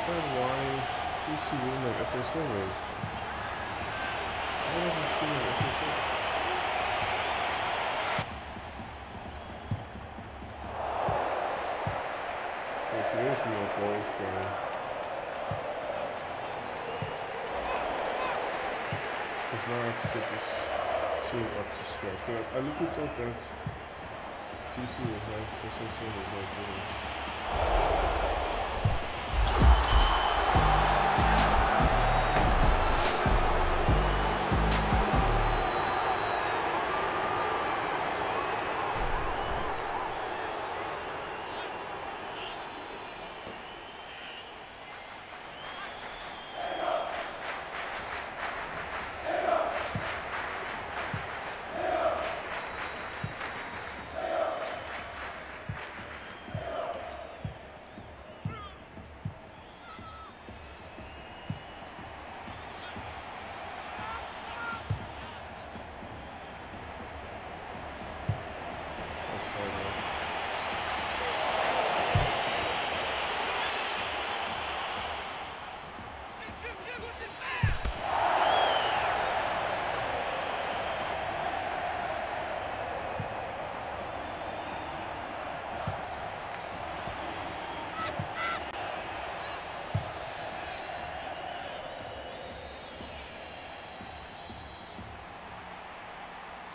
understand why PC win like SSM is. Why is he still like SSM? Okay, today's more balls game. Because now I have to get this team up to scratch. But I literally thought that PC would have SSM as my games.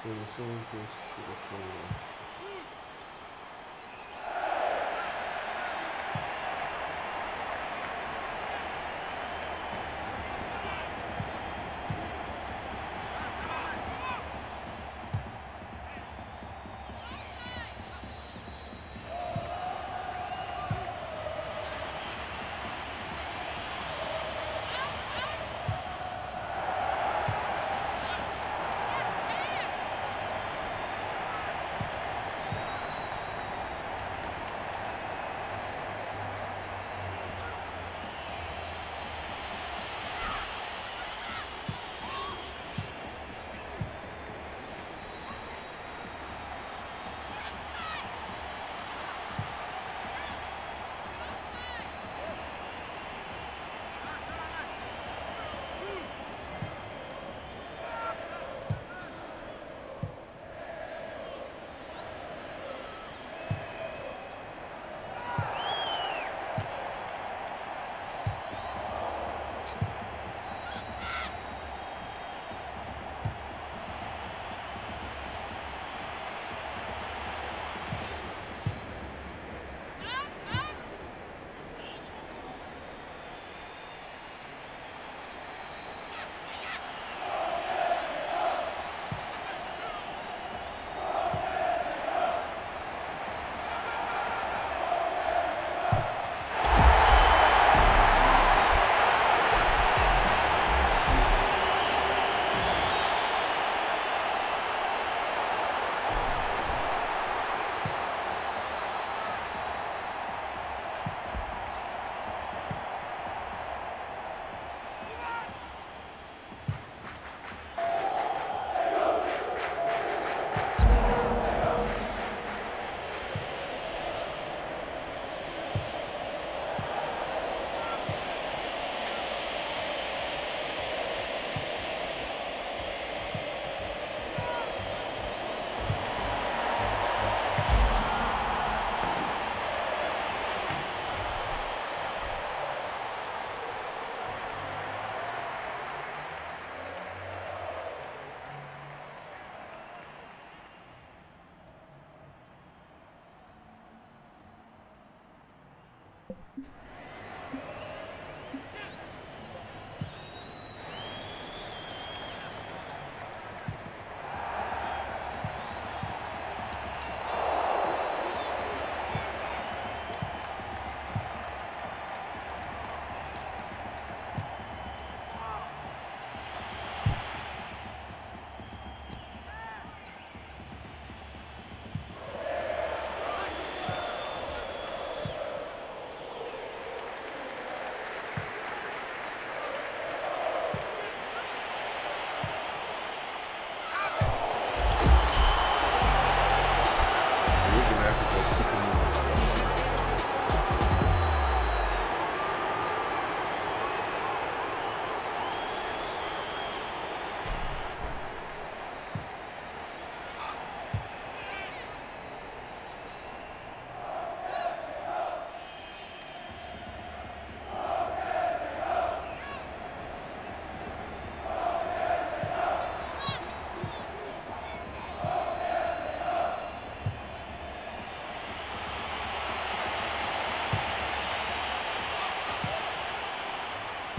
So someone goes to the folder.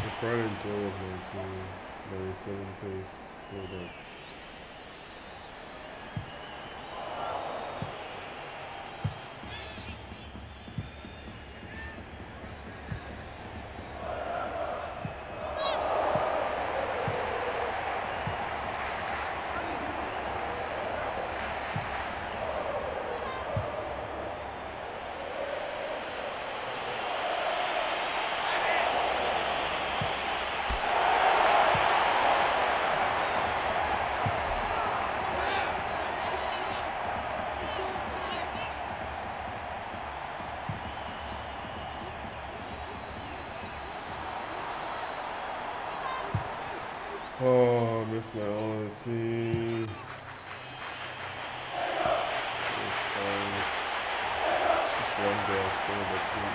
The pride and joy of 1997 pace. Hold up. Oh, I missed my own team. It's fine. It's just one day I was playing that team.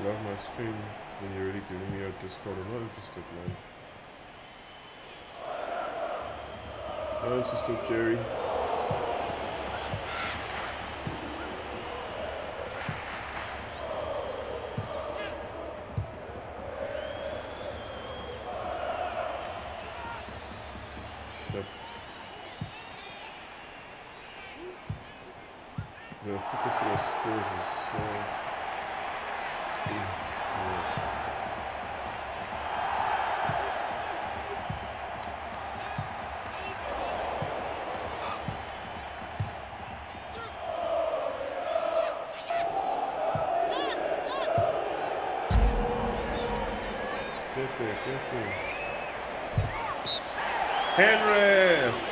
Love my stream when you're already giving me a Discord. I'm not interested, man. Not interested, Jerry. The efficacy of skills is so... Get there. Hand rest!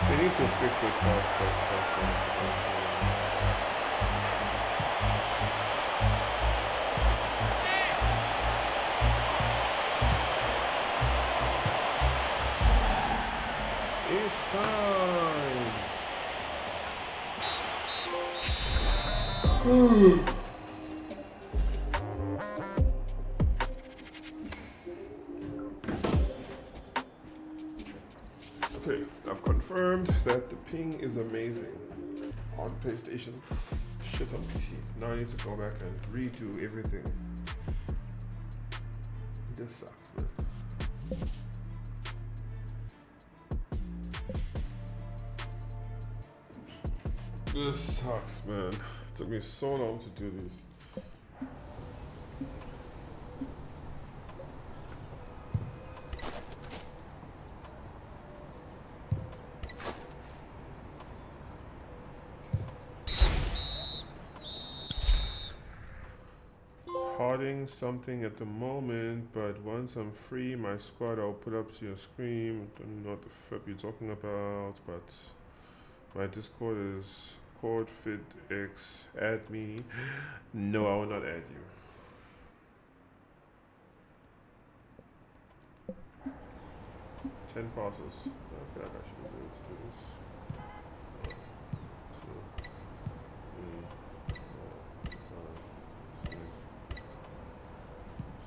They need to fix the cost of It's time. Okay, I've confirmed that the ping is amazing on PlayStation. Shit on PC. Now I need to go back and redo everything. This sucks, man. This sucks, man. It took me so long to do this. Harding doing something at the moment, but once I'm free, my squad I'll put up to your screen. Don't know what the fuck you're talking about, but my Discord is CordFitX. Add me. No, I will not add you. Ten passes. I feel like I should be able to do this. 2, 3, 4, 5, 6,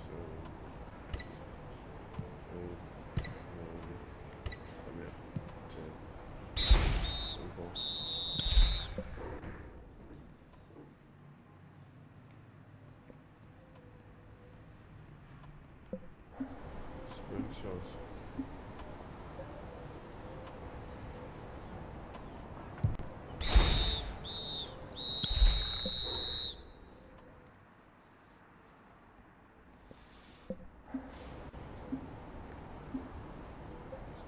7, 8, 9, 10. Shots.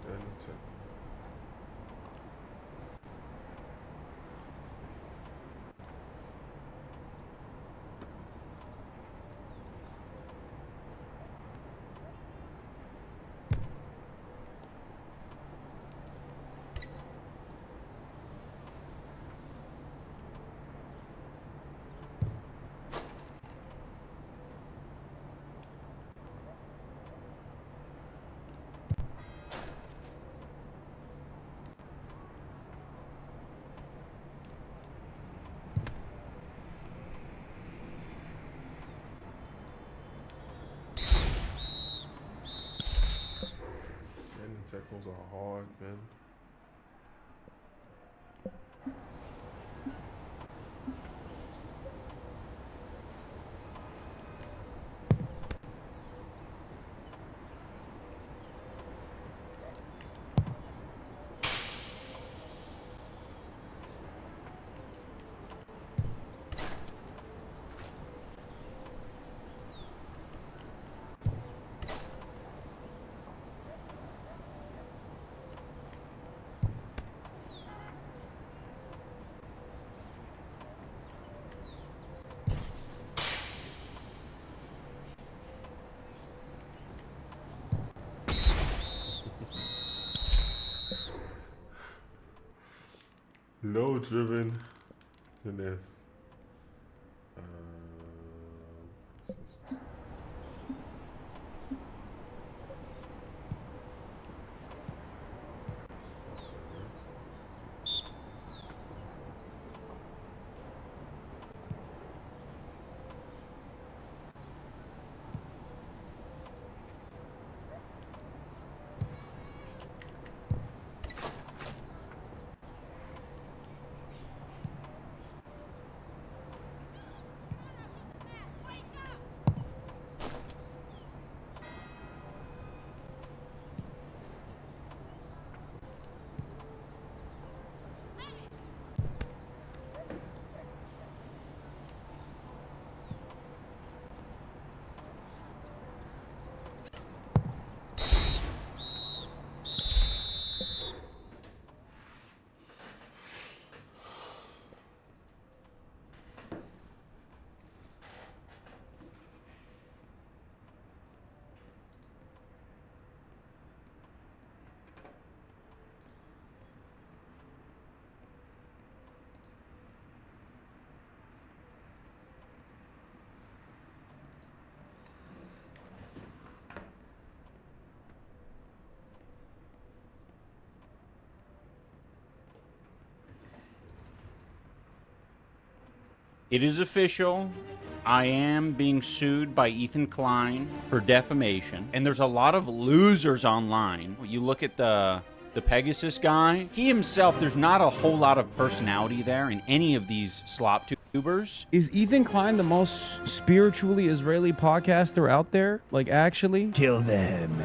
Standing 10. Tackles are hard, man. Low driven finesse. It is official. I am being sued by Ethan Klein for defamation. And there's a lot of losers online. You look at the Pegasus guy. He himself, there's not a whole lot of personality there in any of these slop tubers. Is Ethan Klein the most spiritually Israeli podcaster out there? Like, actually? Kill them.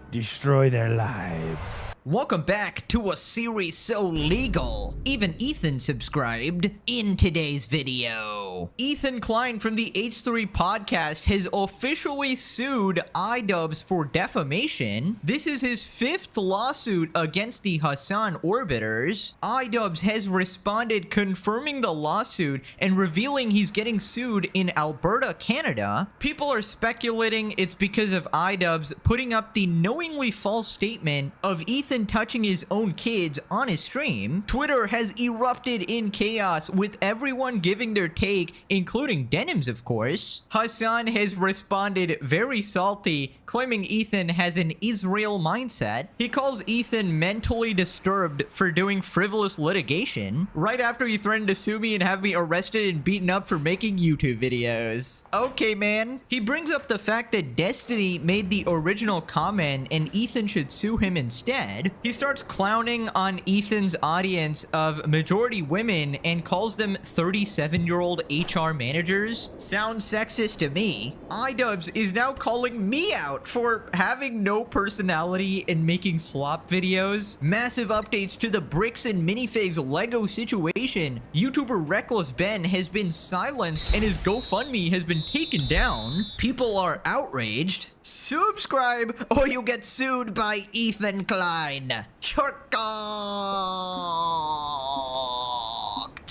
Destroy their lives. Welcome back to a series so legal, even Ethan subscribed. In today's video, Ethan Klein from the H3 podcast has officially sued iDubbbz for defamation. This is his 5th lawsuit against the Hassan Orbiters. iDubbbz has responded confirming the lawsuit and revealing he's getting sued in Alberta, Canada. People are speculating it's because of iDubbbz putting up the knowingly false statement of Ethan touching his own kids on his stream. Twitter has erupted in chaos with everyone giving their take, including Denims, of course. Hassan has responded very salty, claiming Ethan has an Israel mindset. He calls Ethan mentally disturbed for doing frivolous litigation, right after he threatened to sue me and have me arrested and beaten up for making YouTube videos. Okay, man. He brings up the fact that Destiny made the original comment and Ethan should sue him instead. He starts clowning on Ethan's audience of majority women and calls them 37-year-old HR managers. Sounds sexist to me. iDubbbz is now calling me out for having no personality and making slop videos. Massive updates to the bricks and minifigs Lego situation. YouTuber Reckless Ben has been silenced and his GoFundMe has been taken down. People are outraged. Subscribe or you'll get sued by Ethan Klein. You're cocked.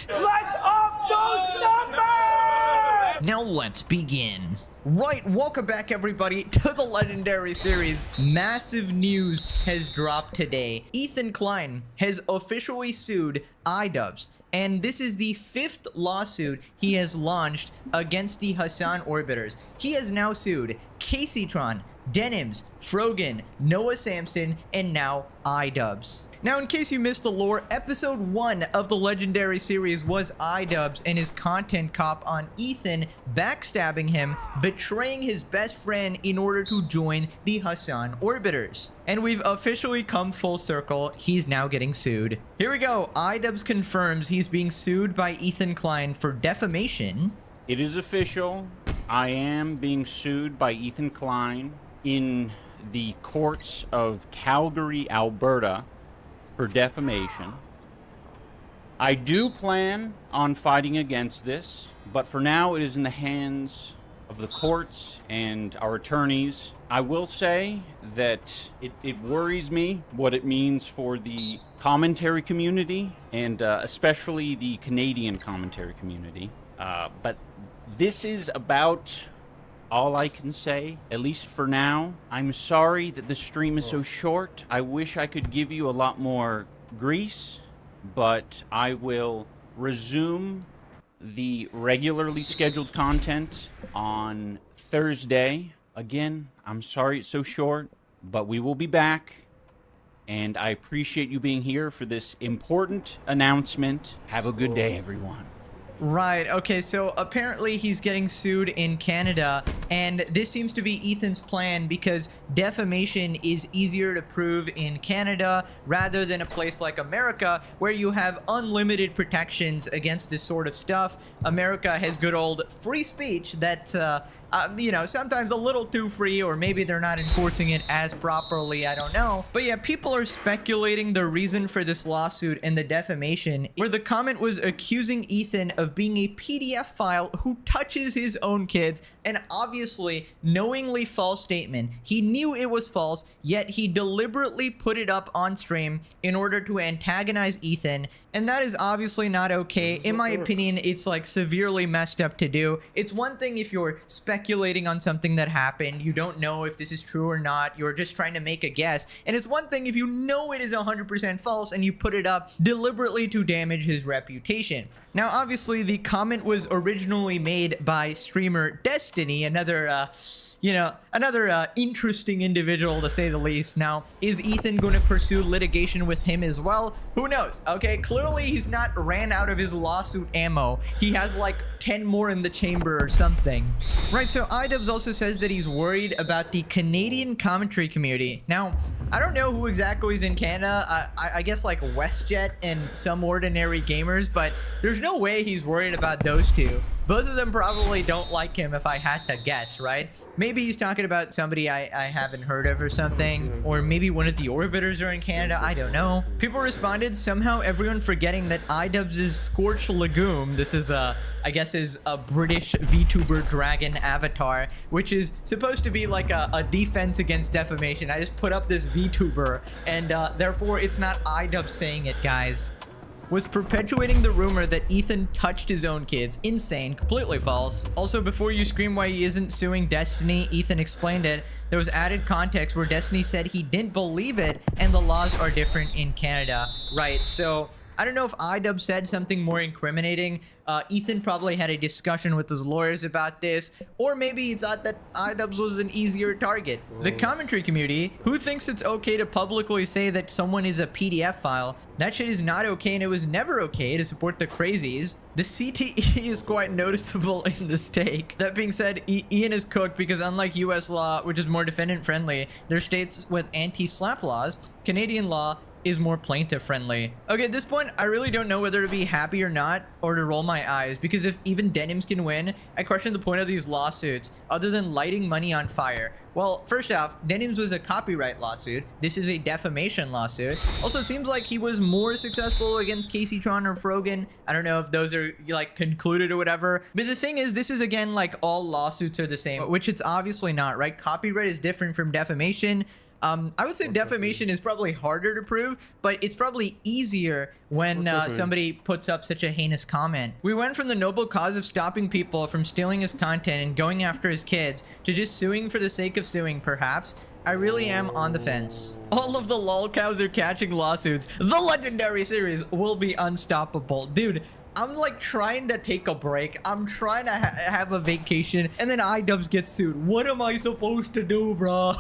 Let's up those numbers! Now let's begin. Right, welcome back everybody to the Legendary series. Massive news has dropped today. Ethan Klein has officially sued iDubbbz, and this is the 5th lawsuit he has launched against the Hassan Orbiters. He has now sued Caseytron, Denims, Frogan, Noah Samson, and now iDubbbz. Now, in case you missed the lore, episode 1 of the Legendary series was iDubbbz and his content cop on Ethan backstabbing him, betraying his best friend in order to join the Hassan Orbiters. And we've officially come full circle. He's now getting sued. Here we go. iDubbbz confirms he's being sued by Ethan Klein for defamation. It is official. I am being sued by Ethan Klein in the courts of Calgary, Alberta, for defamation. I do plan on fighting against this, but for now it is in the hands of the courts and our attorneys. I will say that it worries me what it means for the commentary community and especially the Canadian commentary community. But this is about all I can say, at least for now. I'm sorry that the stream is so short. I wish I could give you a lot more grease, but I will resume the regularly scheduled content on Thursday. Again, I'm sorry it's so short, but we will be back. And I appreciate you being here for this important announcement. Have a good day, everyone. Right, okay, so apparently he's getting sued in Canada, and this seems to be Ethan's plan because defamation is easier to prove in Canada rather than a place like America where you have unlimited protections against this sort of stuff. America has good old free speech that, you know, sometimes a little too free, or maybe they're not enforcing it as properly, I don't know. But yeah, people are speculating the reason for this lawsuit and the defamation, where the comment was accusing Ethan of being a PDF file who touches his own kids, and obviously knowingly false statement. He knew it was false, yet he deliberately put it up on stream in order to antagonize Ethan, and that is obviously not okay. In my opinion, it's like severely messed up to do. It's one thing if you're speculating on something that happened, you don't know if this is true or not, you're just trying to make a guess, and it's one thing if you know it is 100% false and you put it up deliberately to damage his reputation. Now, obviously, the comment was originally made by streamer Destiny, another interesting individual to say the least. Now, is Ethan going to pursue litigation with him as well? Who knows? Okay, clearly he's not ran out of his lawsuit ammo. He has like 10 more in the chamber or something. Right, so iDubbbz also says that he's worried about the Canadian commentary community. Now, I don't know who exactly is in Canada. I guess like WestJet and some ordinary gamers, but there's no way he's worried about those two. Both of them probably don't like him if I had to guess, right? Maybe he's talking about somebody I haven't heard of or something. Or maybe one of the orbiters are in Canada. I don't know. People responded, somehow everyone forgetting that iDubbbz is Scorch Legume. This is I guess is a British VTuber dragon avatar, which is supposed to be like a defense against defamation. I just put up this VTuber, and therefore it's not iDubbbz saying it, guys. Was perpetuating the rumor that Ethan touched his own kids. Insane. Completely false. Also, before you scream why he isn't suing Destiny, Ethan explained it. There was added context where Destiny said he didn't believe it, and the laws are different in Canada. Right, so I don't know if iDubbbz said something more incriminating. Ethan probably had a discussion with his lawyers about this, or maybe he thought that iDubbbz was an easier target. The commentary community, who thinks it's okay to publicly say that someone is a PDF file, that shit is not okay, and it was never okay to support the crazies. The CTE is quite noticeable in this take. That being said, Ian is cooked because unlike US law, which is more defendant friendly, there are states with anti-slap laws. Canadian law is more plaintiff friendly. Okay, at this point, I really don't know whether to be happy or not, or to roll my eyes, because if even Denims can win, I question the point of these lawsuits, other than lighting money on fire. Well, first off, Denims was a copyright lawsuit. This is a defamation lawsuit. Also, it seems like he was more successful against Casey Tron or Frogan. I don't know if those are like concluded or whatever. But the thing is, this is again like all lawsuits are the same, which it's obviously not, right? Copyright is different from defamation. I would say defamation is probably harder to prove, but it's probably easier when somebody puts up such a heinous comment. We went from the noble cause of stopping people from stealing his content and going after his kids to just suing for the sake of suing, perhaps. I really am on the fence. All of the lolcows are catching lawsuits. The legendary series will be unstoppable. Dude, I'm like trying to take a break. I'm trying to have a vacation, and then iDubbbz gets sued. What am I supposed to do, bro?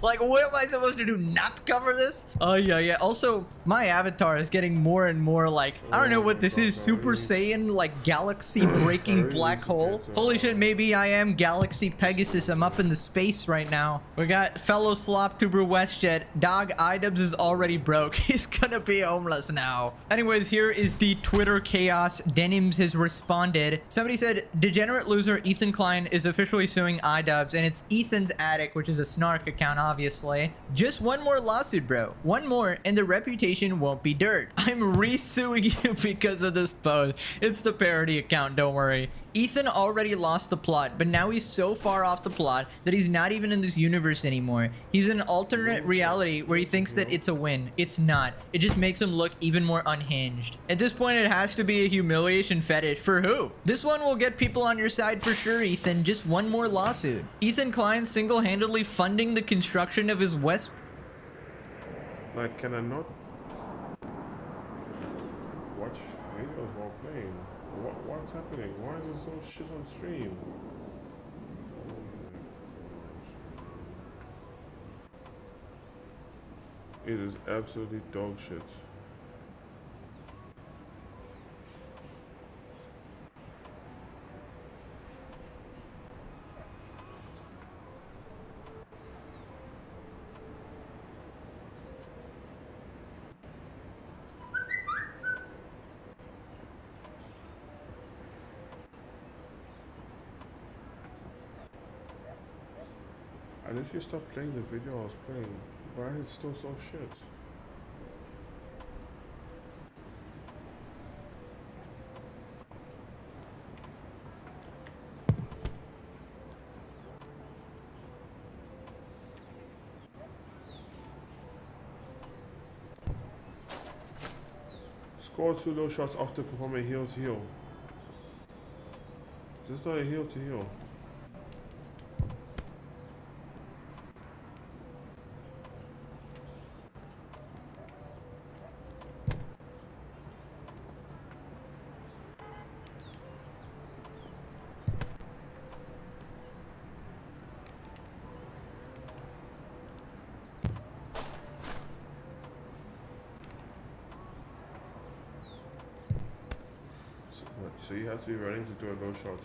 Like, what am I supposed to do? Not cover this? Oh, yeah. Also, my avatar is getting more and more like, I don't know what this is. Super Saiyan, like galaxy-breaking black hole. Holy shit, maybe I am Galaxy Pegasus. I'm up in the space right now. We got fellow Sloptuber WestJet. Dog, iDubbbz is already broke. He's gonna be homeless now. Anyways, here is the Twitter chaos. Denims has responded. Somebody said, degenerate loser Ethan Klein is officially suing iDubbbz, and it's Ethan's Attic, which is a snark account, obviously. Just one more lawsuit, bro. One more, and the reputation won't be dirt. I'm re-suing you because of this post. It's the parody account, don't worry. Ethan already lost the plot, but now he's so far off the plot that he's not even in this universe anymore. He's in an alternate reality where he thinks that it's a win. It's not. It just makes him look even more unhinged. At this point, it has to be a humiliation fetish. For who? This one will get people on your side for sure, Ethan. Just one more lawsuit. Ethan Klein single-handedly funding the construction of his West... Like, can I not watch videos while playing? What's happening? Why is there so shit on stream? It is absolutely dog shit. I literally stopped playing the video I was playing. Why is it still so shit? Score 2 low shots after performing heel to heel. This is not a heel to heel. So you have to be running to do a low shot.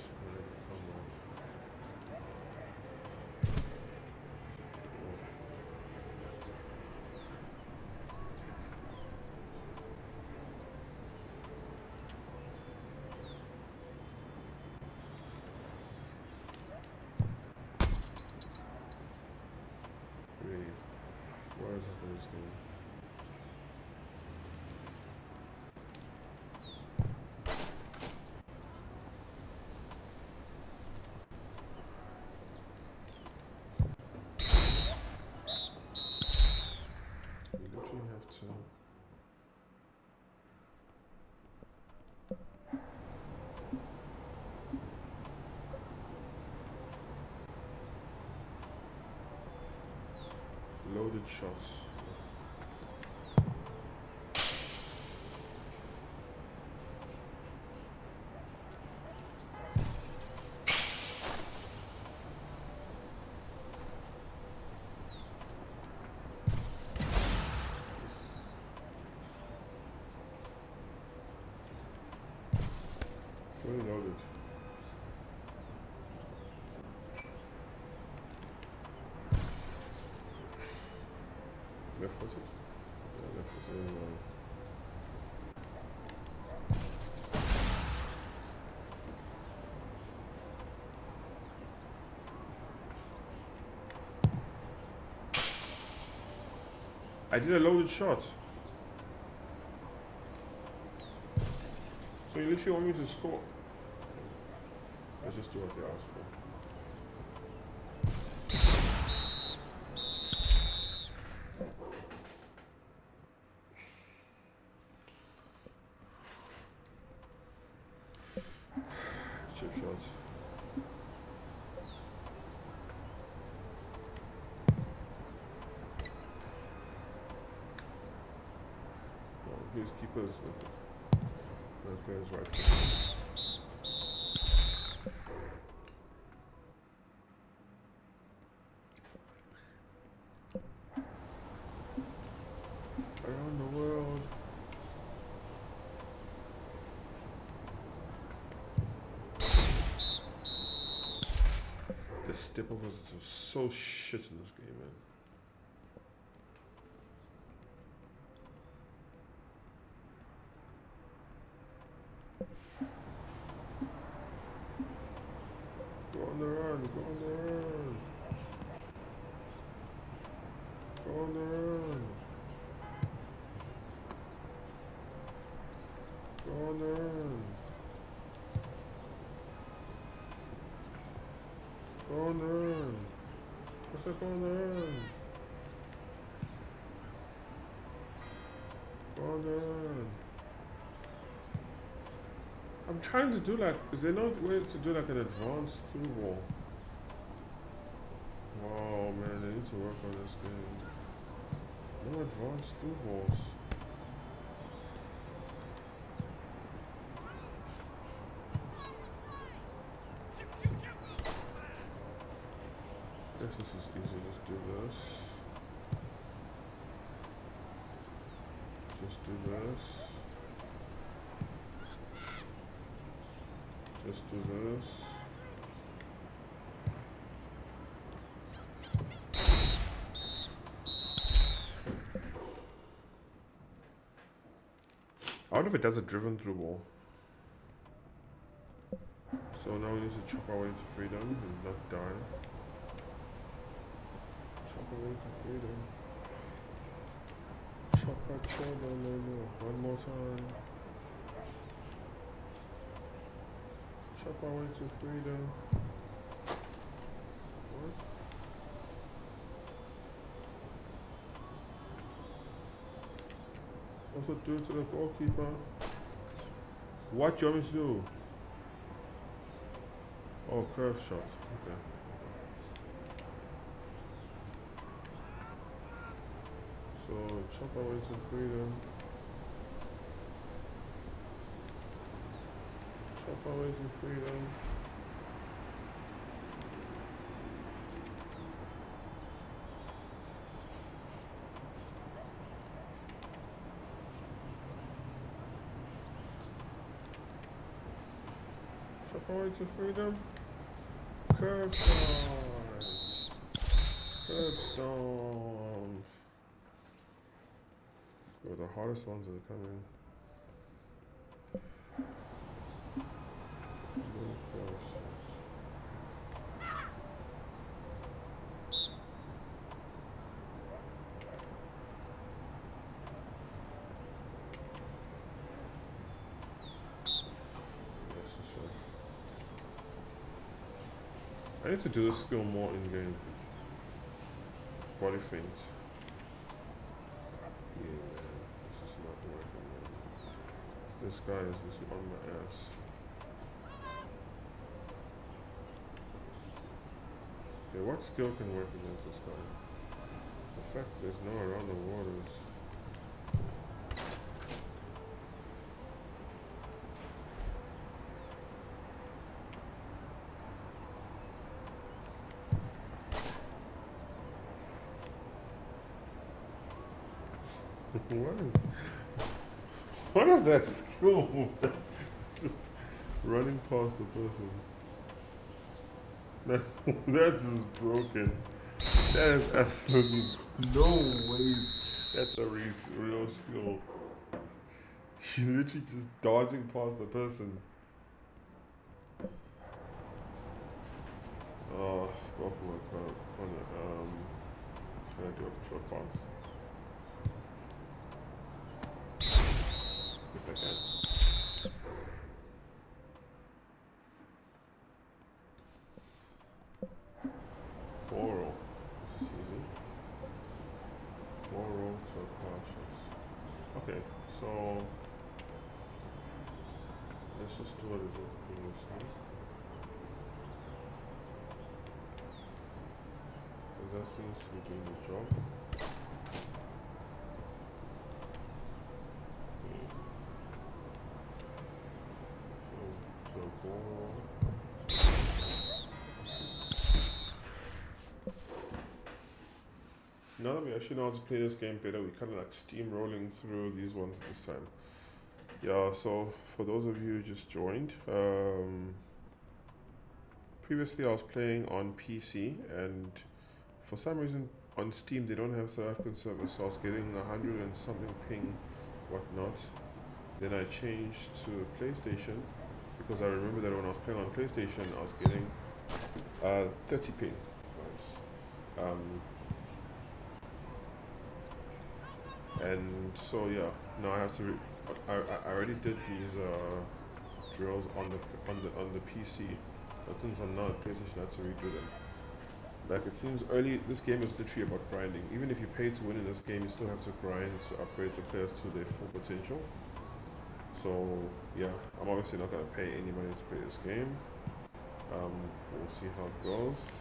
What is happening in this game? You literally have to. Loaded shots. Fully loaded. Left footed? Yeah, left footed. I did a loaded shot. So you literally want me to score? Let's just do what they asked for. Chip shots. Well, here's keepers with it. No players right. Around the world. The step overs are so shit in this game, man. Go on the run, go on the run. Go on the run. Go on the run. Go on the run. What's up on the run? Go on the run. I'm trying to do like, is there no way to do like an advanced through ball? Wow, man, they need to work on this game. No advanced through balls. I guess this is easy, just do this. Just do this. Just do this. I wonder if it does a driven through ball. So now we need to chop our way to freedom and not die. Chop our way to freedom. Chop that shoulder, no. One more time. Chop our way to freedom. What? Also do it to the goalkeeper. What do you want me to do? Oh, curve shot. Okay. So chop our way to freedom. Chop our way to freedom. Chop our way to freedom. Curve shot. Curb stomp. Oh, the hardest ones are coming. need to do this skill more in game. Body feint. Yeah, man. This is not working, man. This guy is just on my ass. Okay, what skill can work against this guy? The fact there's no around the waters. What is that skill move? Just running past the person. That is broken. That is absolutely no ways. That's a real skill. You're literally just dodging past the person. Oh, score for my car. Trying to do a short pass. If I can. Oral. This is easy. Oral to a car shots. Okay, so let's just do what we did previously. And that seems to be doing the job. So ball. Now that we actually know how to play this game better, we kind of like steamrolling through these ones this time. Yeah, so for those of you who just joined, previously I was playing on PC, and for some reason on Steam they don't have South African servers, so I was getting 100 and something ping, whatnot. Then I changed to PlayStation, because I remember that when I was playing on PlayStation I was getting 30 ping. Right. And so yeah, now I have to. I already did these drills on the PC, but since I'm not on PlayStation, I have to redo them. Like it seems early. This game is literally about grinding. Even if you pay to win in this game, you still have to grind to upgrade the players to their full potential. So yeah, I'm obviously not gonna pay any money to play this game. We'll see how it goes.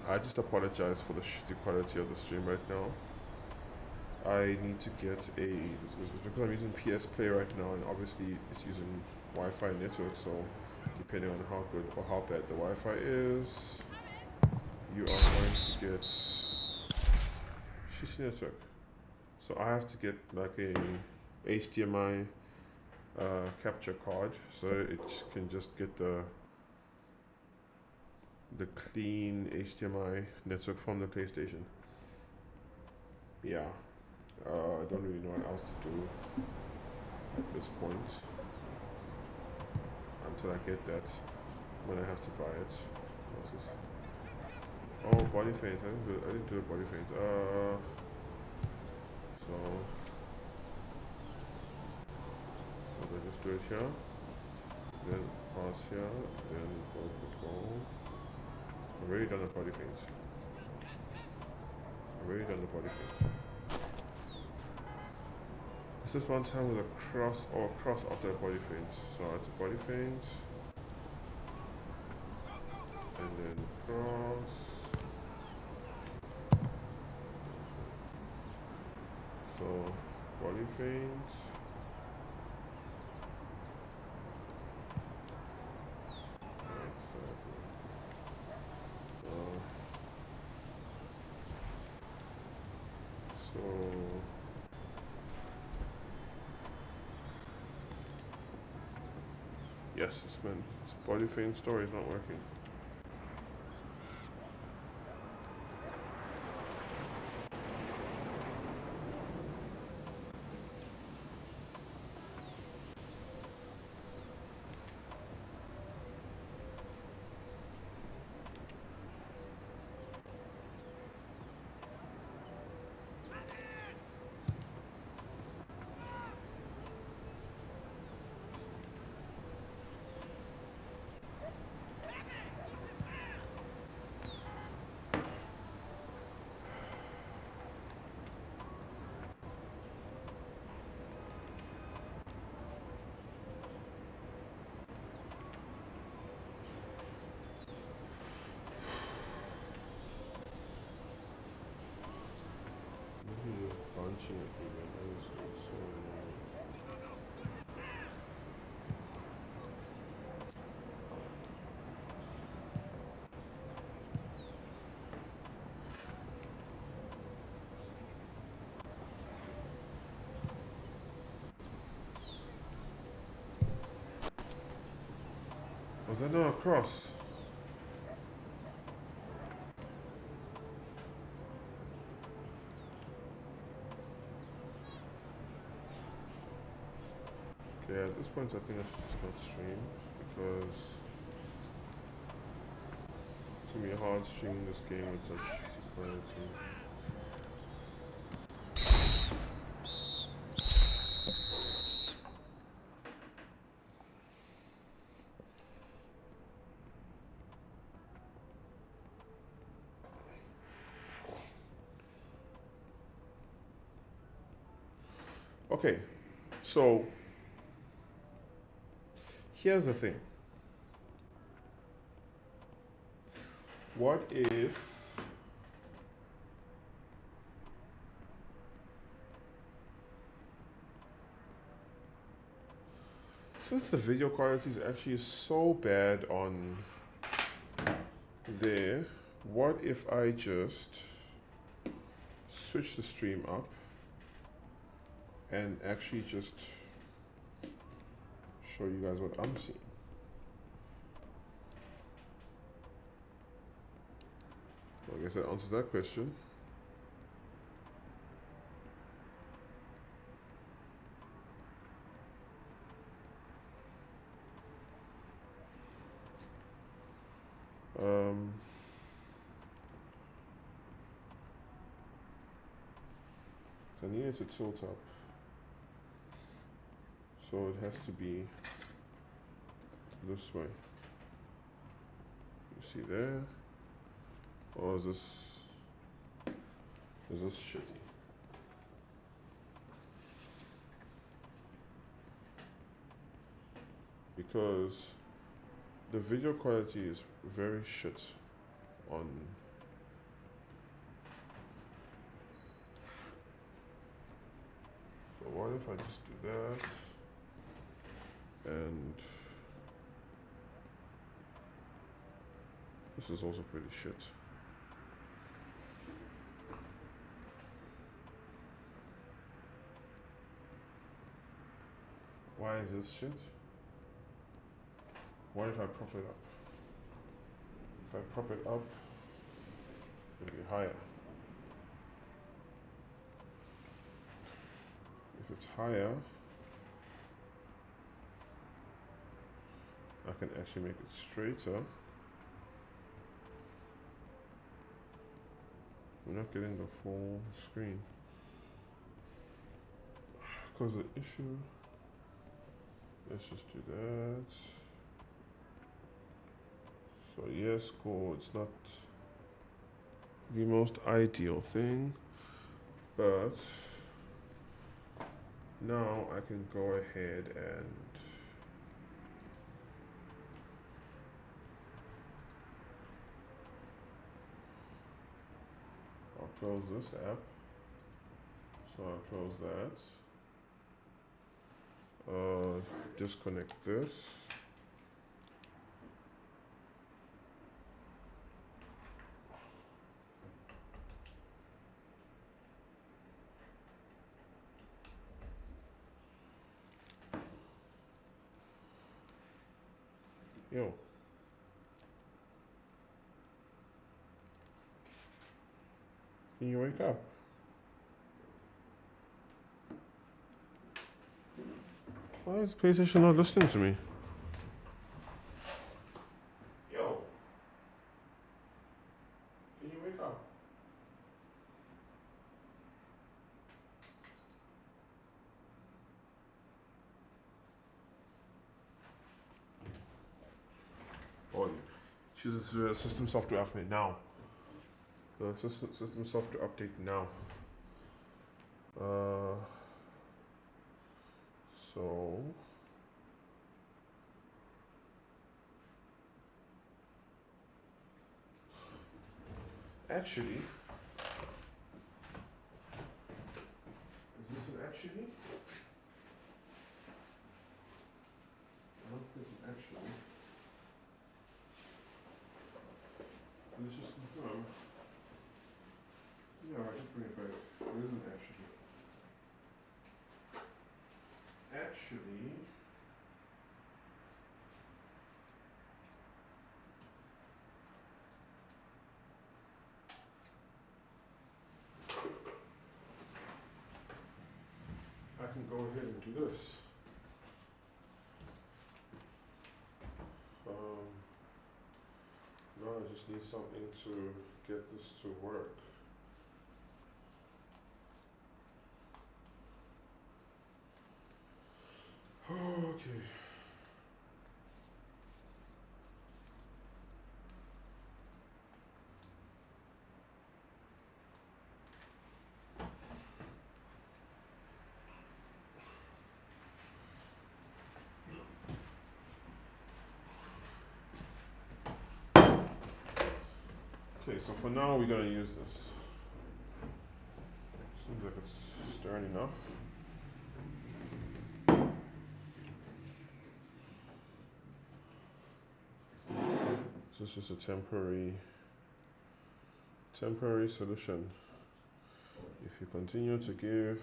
I just apologize for the shitty quality of the stream right now. I need to get because I'm using PS Play right now, and obviously it's using Wi-Fi network, so depending on how good or how bad the Wi-Fi is, you are going to get shitty network. So I have to get like a HDMI capture card, so it can just get the clean HDMI network from the PlayStation. Yeah, I don't really know what else to do at this point until I get that, when I have to buy it. What's this? Oh, body feint. I didn't do a body feint. So I just do it here, then pass here, then go for goal. I've already done the body feint. This is one time with a cross or cross after a body feint. So it's a body feint, and then cross. So body feint. So yes, this body feint story is not working. Is that not a cross? Okay, at this point I think I should just not stream because it's gonna be hard streaming this game with such shitty quality. Okay, so here's the thing. What if since the video quality is actually so bad on there, what if I just switch the stream up and actually just show you guys what I'm seeing? So I guess that answers that question. So I need it to tilt up. So it has to be this way. You see there? Or is this shitty? Because the video quality is very shit on so what if I just do that and this is also pretty shit. Why is this shit? What if I prop it up? If I prop it up, it'll be higher. If it's higher, I can actually make it straighter. We're not getting the full screen. Because the issue, let's just do that. So yes, cool, it's not the most ideal thing, but now I can go ahead and I'll close this app. So I'll close that. Disconnect this. Yo. Can you wake up? Why is PlayStation not listening to me? Yo. Can you wake up? Oh, choose the system software update now. The system software update now. So actually, is this an actually? I don't think it's an actually. Let's just confirm. Yeah, I just bring it back. It isn't actually. Actually, this. Now I just need something to get this to work. Okay. Okay, so for now we're gonna use this. Seems like it's stern enough. This is just a temporary solution. If you continue to give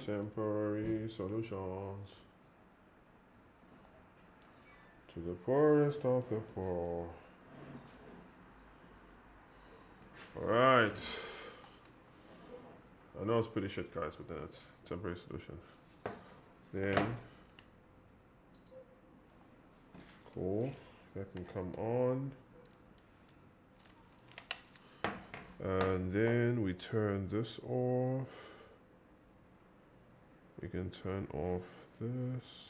temporary solutions to the poorest of the poor. Alright. I know it's pretty shit, guys, but then it's a temporary solution. Then, cool. That can come on. And then we turn this off. We can turn off this.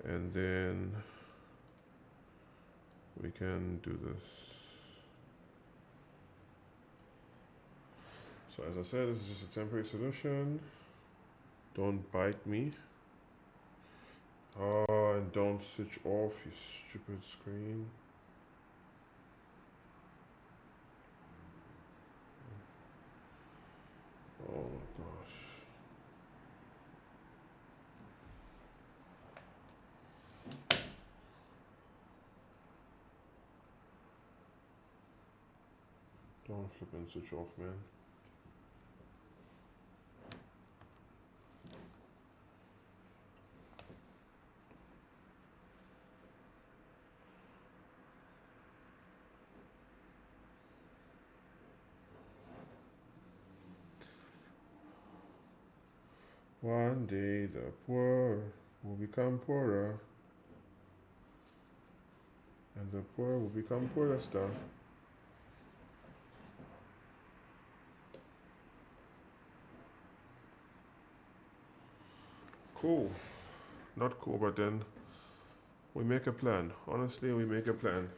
And then we can do this. So as I said, this is just a temporary solution. Don't bite me. And don't switch off, you stupid screen. Oh my gosh. Don't flip and switch off, man. One day the poor will become poorer, and the poor will become poorer still. Cool. Not cool, but then we make a plan. Honestly, we make a plan.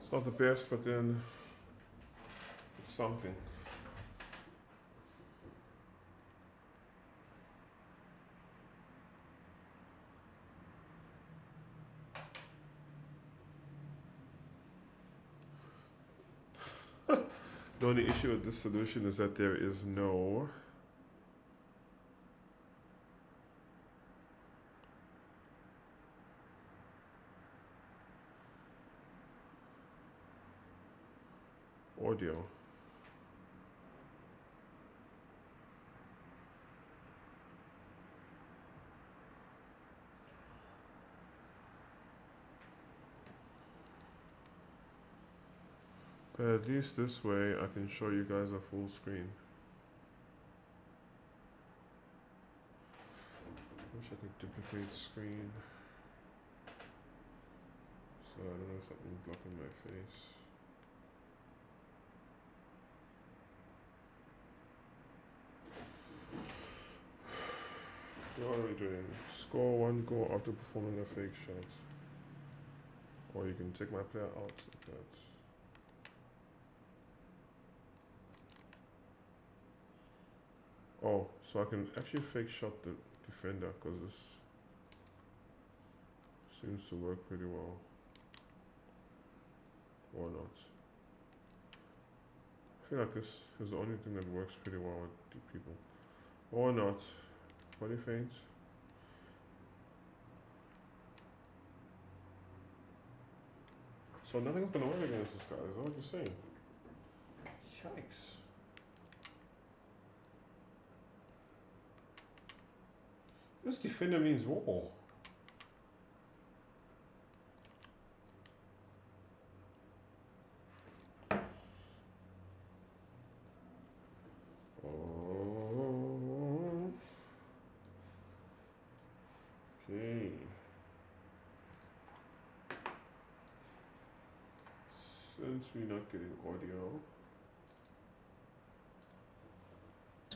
It's not the best, but then it's something. The only issue with this solution is that there is no audio. But at least this way I can show you guys a full screen. Wish I could duplicate screen. So I don't have something blocking my face. What are we doing? Score 1 goal after performing a fake shot. Or you can take my player out like that. Oh, so I can actually fake shot the defender because this seems to work pretty well. Or not. I feel like this is the only thing that works pretty well with deep people. Or not. Body feint. So nothing's gonna work against this guy, is that what you're saying? Yikes. This defender means war. Oh. Since we're not getting audio.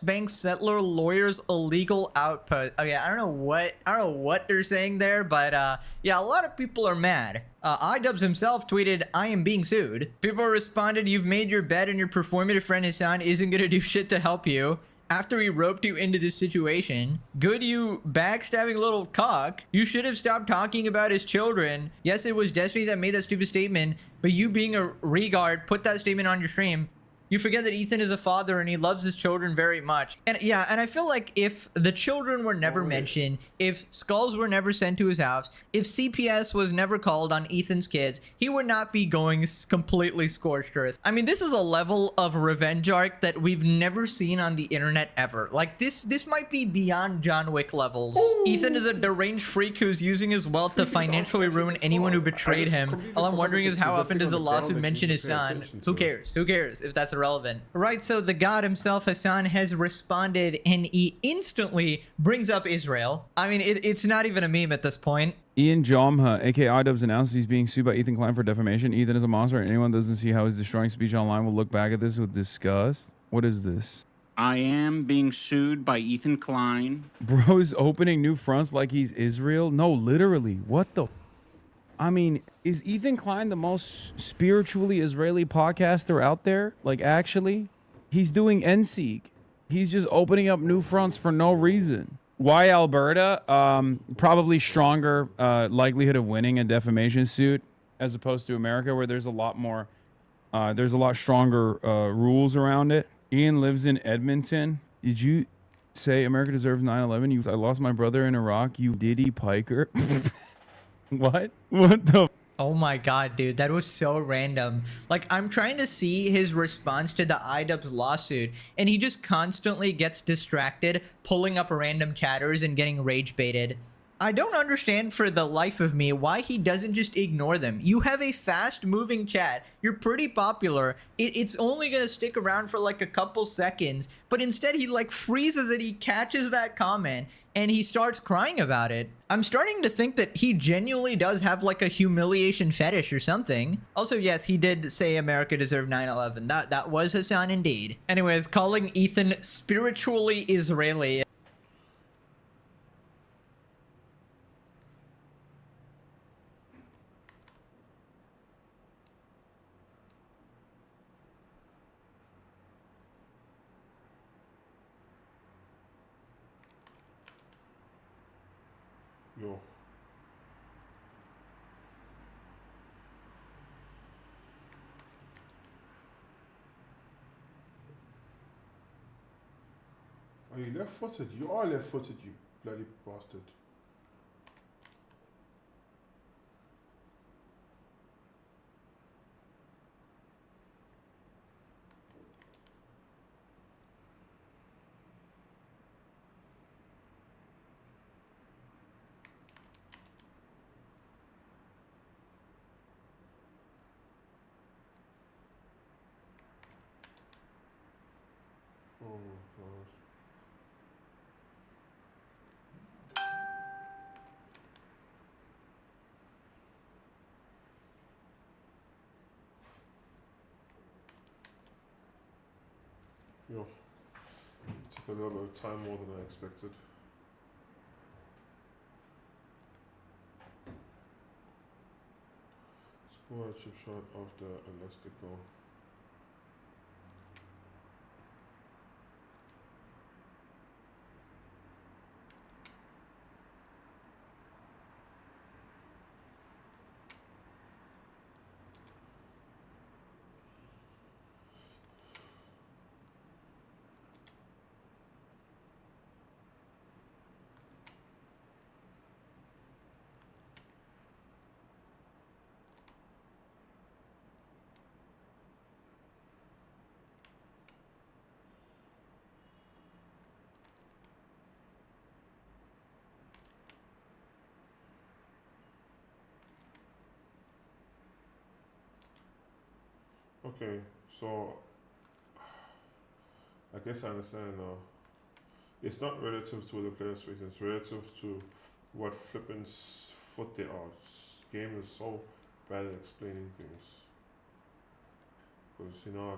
Bank settler lawyers illegal outpost. Okay, I don't know what they're saying there, but yeah, a lot of people are mad. iDubbbz himself tweeted, "I am being sued." People responded, "You've made your bed and your performative friend Hassan isn't gonna do shit to help you after he roped you into this situation. Good, you backstabbing little cock. You should have stopped talking about his children. Yes, it was Destiny that made that stupid statement, but you being a regard put that statement on your stream. You forget that Ethan is a father and he loves his children very much." And yeah, and I feel like if the children were never mentioned, if skulls were never sent to his house, if CPS was never called on Ethan's kids, he would not be going completely scorched earth. I mean, this is a level of revenge arc that we've never seen on the internet ever. Like, this might be beyond John Wick levels. Ethan is a deranged freak who's using his wealth to financially ruin anyone who betrayed him. All I'm wondering is how often does the lawsuit mention his son? Who cares? Who cares if that's irrelevant? Right, so the god himself, Hassan, has responded and he instantly brings up Israel. I mean, it's not even a meme at this point. Ian Jomha, aka iDubbbz, announced he's being sued by Ethan Klein for defamation. Ethan is a monster, and anyone that doesn't see how he's destroying speech online will look back at this with disgust. What is this? I am being sued by Ethan Klein. Bro's opening new fronts like he's Israel? No, literally. What the? I mean, is Ethan Klein the most spiritually Israeli podcaster out there? Like, actually? He's doing NSEEK. He's just opening up new fronts for no reason. Why Alberta? Probably stronger likelihood of winning a defamation suit as opposed to America, where there's a lot more, there's a lot stronger rules around it. Ian lives in Edmonton. Did you say America deserves 9/11? I lost my brother in Iraq, you Diddy Piker. What? What the? Oh my god, dude, that was so random. Like, I'm trying to see his response to the iDubbbz lawsuit, and he just constantly gets distracted, pulling up random chatters and getting rage baited. I don't understand for the life of me why he doesn't just ignore them. You have a fast-moving chat. You're pretty popular. It's only gonna stick around for like a couple seconds, but instead he like freezes it, he catches that comment, and he starts crying about it. I'm starting to think that he genuinely does have like a humiliation fetish or something. Also, yes, he did say America deserved 9/11. That was Hassan indeed. Anyways, calling Ethan spiritually Israeli. Yo. Are you left-footed? You are left-footed, you bloody bastard. Oh my gosh. Yo, took a little bit of time more than I expected. Score a chip shot after elastical. Okay, so I guess I understand now. It's not relative to the player's strength, it's relative to what flippin' foot they are. Game is so bad at explaining things. because you know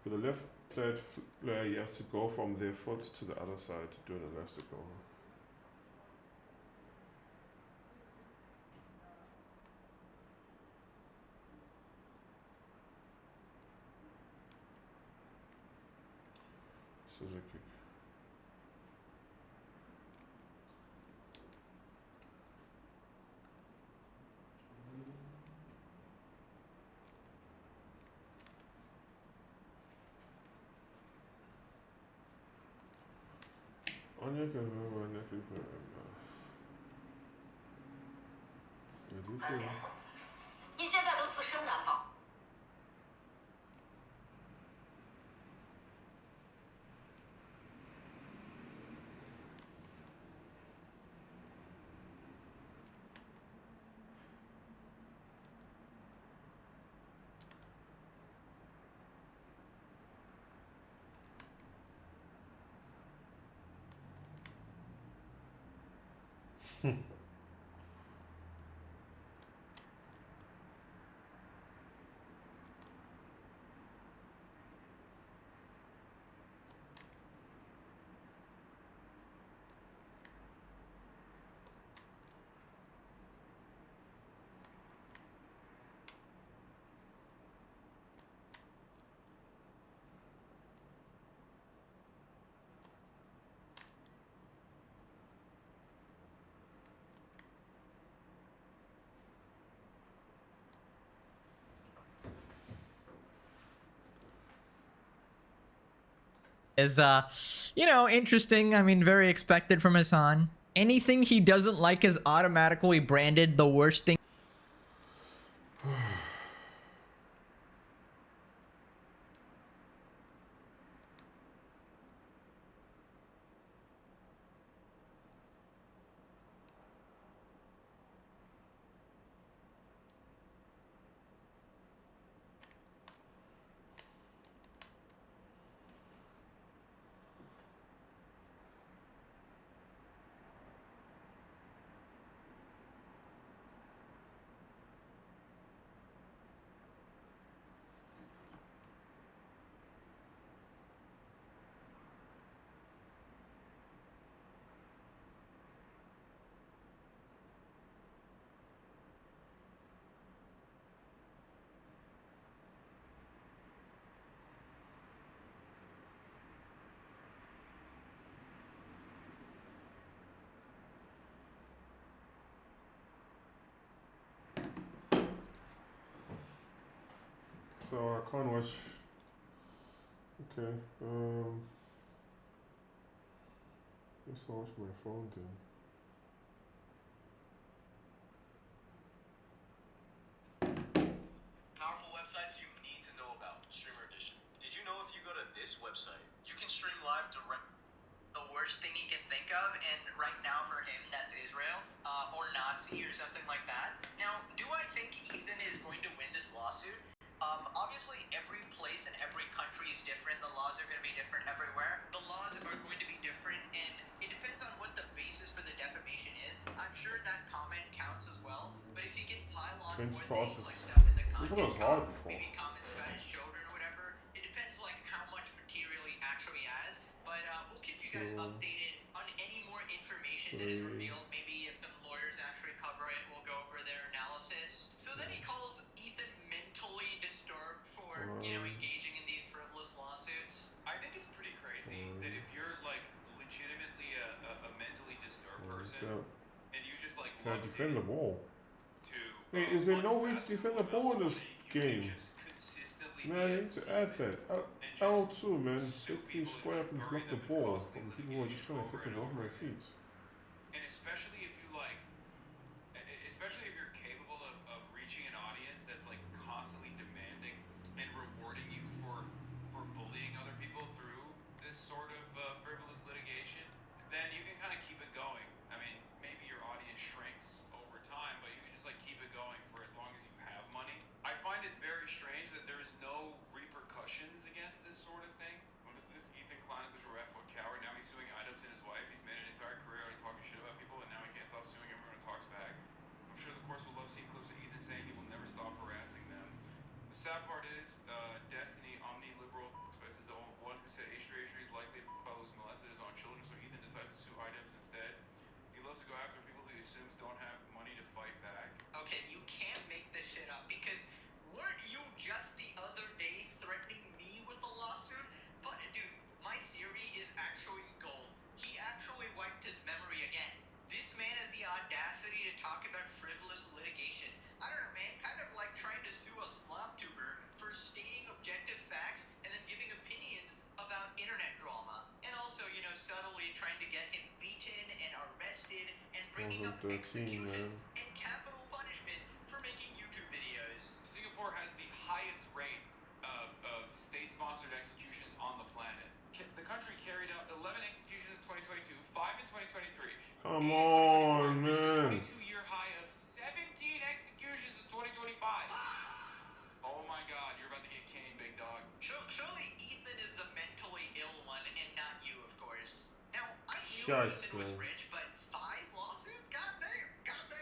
with the left player you have to go from their foot to the other side to do an elastical. Scissor kick. Anya can remember next week. Yeah, do you feel? 您现在都自身难保。Is you know, interesting. I mean, very expected from Hassan. Anything he doesn't like is automatically branded the worst thing. So I can't watch. Okay. Guess I'll watch my phone then. Powerful websites you need to know about. Streamer Edition. Did you know if you go to this website, you can stream live direct? The worst thing he can think of, and right now for him, that's Israel, or Nazi, or something like that. Now, do I think Ethan is going to win this lawsuit? Obviously, every place and every country is different. The laws are going to be different everywhere. The laws are going to be different, and it depends on what the basis for the defamation is. I'm sure that comment counts as well, but if you can pile on Change more process. things like stuff in the This one content was hard code, before. maybe comments about his children or whatever, it depends like how much material he actually has. But we'll keep you guys So- updated on any more information that is revealed. Maybe if some lawyers actually cover it, we'll go over their analysis. So then he calls Ethan mentally disturbed for, you know, engaging in these frivolous lawsuits. I think it's pretty crazy that if you're like legitimately a mentally disturbed person and you just like Can I love defend the ball? to Wait, is there no way to unfathomable defend the amounts ball in of this money, you can game? just consistently Man, I be need to add that. L2, man. Let me square up and block the ball from people who are just trying to take it off my feet. And especially if you like, especially if you're capable of reaching an audience that's like constantly demanding and rewarding you for bullying other people through this sort of frivolous litigation, then you can kind of keep it going. I mean, maybe your audience shrinks over time, but you can just like keep it going for as long as you have money. I find it very strange that there is no repercussions against this sort of thing. What is this? Ethan Klein is such a rat fuck coward. Now he's suing Idubbbz and his wife. He's made an entire career out of talking shit about people, and now he can't stop suing everyone who talks back. I'm sure the courts will love seeing clips of Ethan saying he will never stop harassing them. The sad part is, Destiny, omni-liberal, expresses the one who said H3 is likely to follow who's molested his own children, so Ethan decides to sue items instead. He loves to go after people who he assumes don't have money to fight back. Okay, you can't make this shit up because weren't you just the other day threatening me with a lawsuit? But dude, my theory is actually gold. He actually wiped his memory again. This man has the audacity to talk about frivolous litigation. I don't know, man, kind of like trying to sue a slob tuber for stating objective facts and then giving opinions about internet drama. And also, you know, subtly trying to get him beaten and arrested and bringing up 13, executions man. and capital punishment for making YouTube videos. Singapore has the highest rate of state-sponsored executions on the planet. The country carried out 11 executions in 2022, 5 in 2023. Come 8 in on, 2024, reached a man. 22-year high of 17 executions in 2025. Oh my God, you're about to get caned, big dog. Surely Ethan is the mentally ill one and not you, of course. Now, I knew Shucks, Ethan was man. rich, but 5 lawsuits? Goddamn,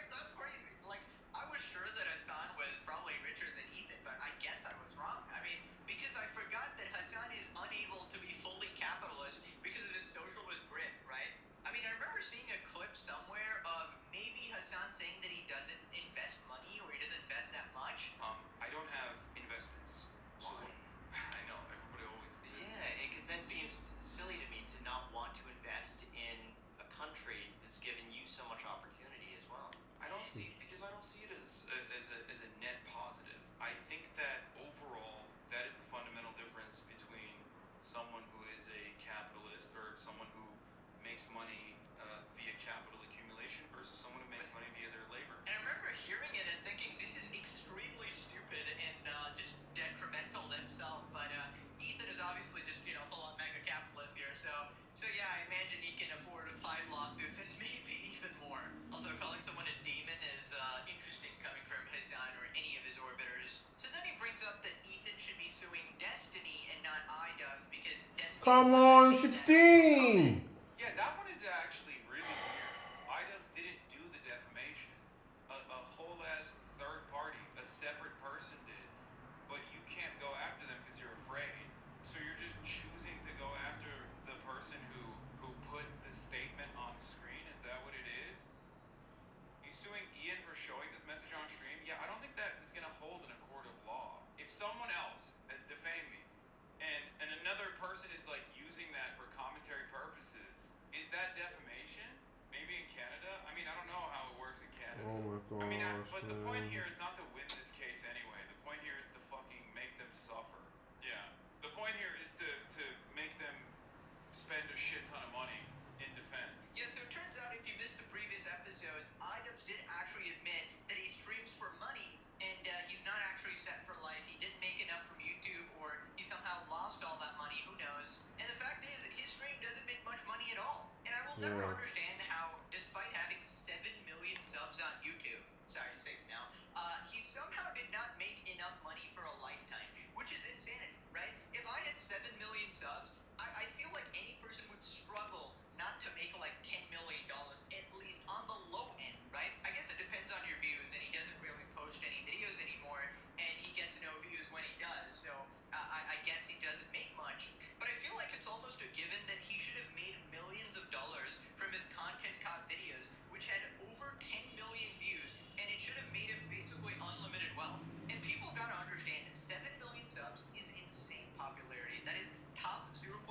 that's crazy. Like, I was sure that Hassan was probably richer than Ethan, but I guess I was wrong. I mean, because I forgot that Hassan is unable to be fully capitalist because of his socialist grift, right? I mean, I remember seeing a clip somewhere of maybe Hassan saying that he doesn't invest money or he doesn't invest that much. I don't have investments. So, I know, everybody always... Yeah, because that seems silly to me to not want to invest in a country that's given you so much opportunity as well. I don't see it as a net positive. I think that overall, that is the fundamental difference between someone who is a capitalist or someone who makes money via capital accumulation versus someone who makes money via their labor. And I remember hearing it and thinking, this is extremely stupid and just detrimental to himself. But Ethan is obviously just, you know, full-on mega capitalist here. So yeah, I imagine he can afford 5 lawsuits and maybe even more. Also, calling someone a demon is interesting coming from Hassan or any of his orbiters. So then he brings up that Ethan should be suing Destiny and not iDove because Destiny... Come on, 16! Yeah, that one is actually really weird. iDubbbz didn't do the defamation. A whole ass third party, a separate person did. But you can't go after them because you're afraid. So you're just choosing to go after the person who put the statement on screen? Is that what it is? He's suing Ian for showing this message on stream? Yeah, I don't think that is going to hold in a court of law. If someone else has defamed me, and another person is like using that for commentary purposes, is that defamation? Maybe in Canada? I mean, I don't know how it works in Canada. Oh my gosh, I mean, but the point man. here is not to win this case anyway. The point here is to fucking make them suffer. Yeah. The point here is to make them spend a shit ton of money in defense. Yeah, so it turns out if you missed the previous episodes, iDubbbz did actually admit that he streams for money and he's not actually set for life. He didn't make enough from YouTube or he somehow lost all that money, who knows. And the fact is that his stream doesn't make much money at all. And I will never Yeah. understand how, despite having 7 million subs on YouTube, sorry, 6 now, he somehow did not make enough money for a lifetime, which is insanity, right? If I had 7 million subs, I feel like any person would struggle not to make like $10 million, at least on the low end, right? I guess it depends on your views, and he doesn't really post any videos anymore, and he gets no views when he does, so I guess he doesn't make much. But I feel like it's almost a given that he should have made millions of dollars from his content cop videos, which had over 10 million views, and it should have made him basically unlimited wealth. And people gotta understand that 7 million subs is insane popularity. That is top 0.00001%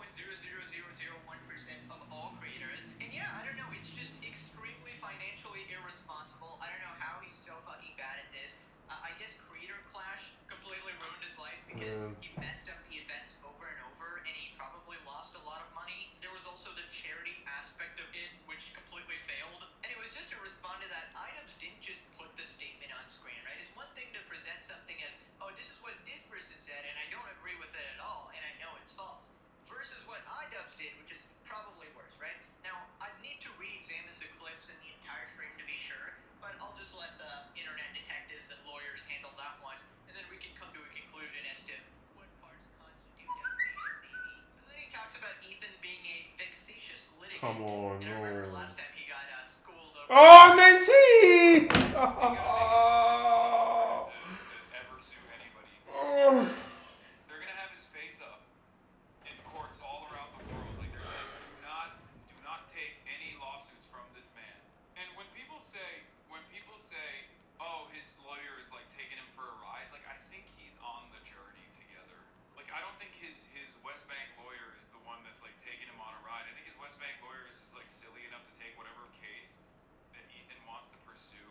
of all creators. And yeah, I don't know, it's just extremely financially irresponsible. I don't know how he's so fucking bad at this. I guess Creator Clash completely ruined his life because he messed up the events over and over, and he probably lost a lot of money. There was also the charity aspect of it, which completely failed. Anyways, just to respond to that, iDubbbz didn't just put the statement on screen, right? It's one thing to present something as, oh, this is what this person said, and I don't agree with it at all, and I know it's false. Versus what iDubbbz did, which is probably worse, right? Now, I'd need to re-examine the clips and the entire stream to be sure, but I'll just let the internet detectives and lawyers handle that one, and then we can come to a conclusion as to what parts constitute defamation, maybe. So then he talks about Ethan being a vexatious litigant. Come on, and I remember no. last time he got schooled over. Oh, 19! To ever sue anybody. his West Bank lawyer is the one that's like taking him on a ride. I think his West Bank lawyer is just like silly enough to take whatever case that Ethan wants to pursue.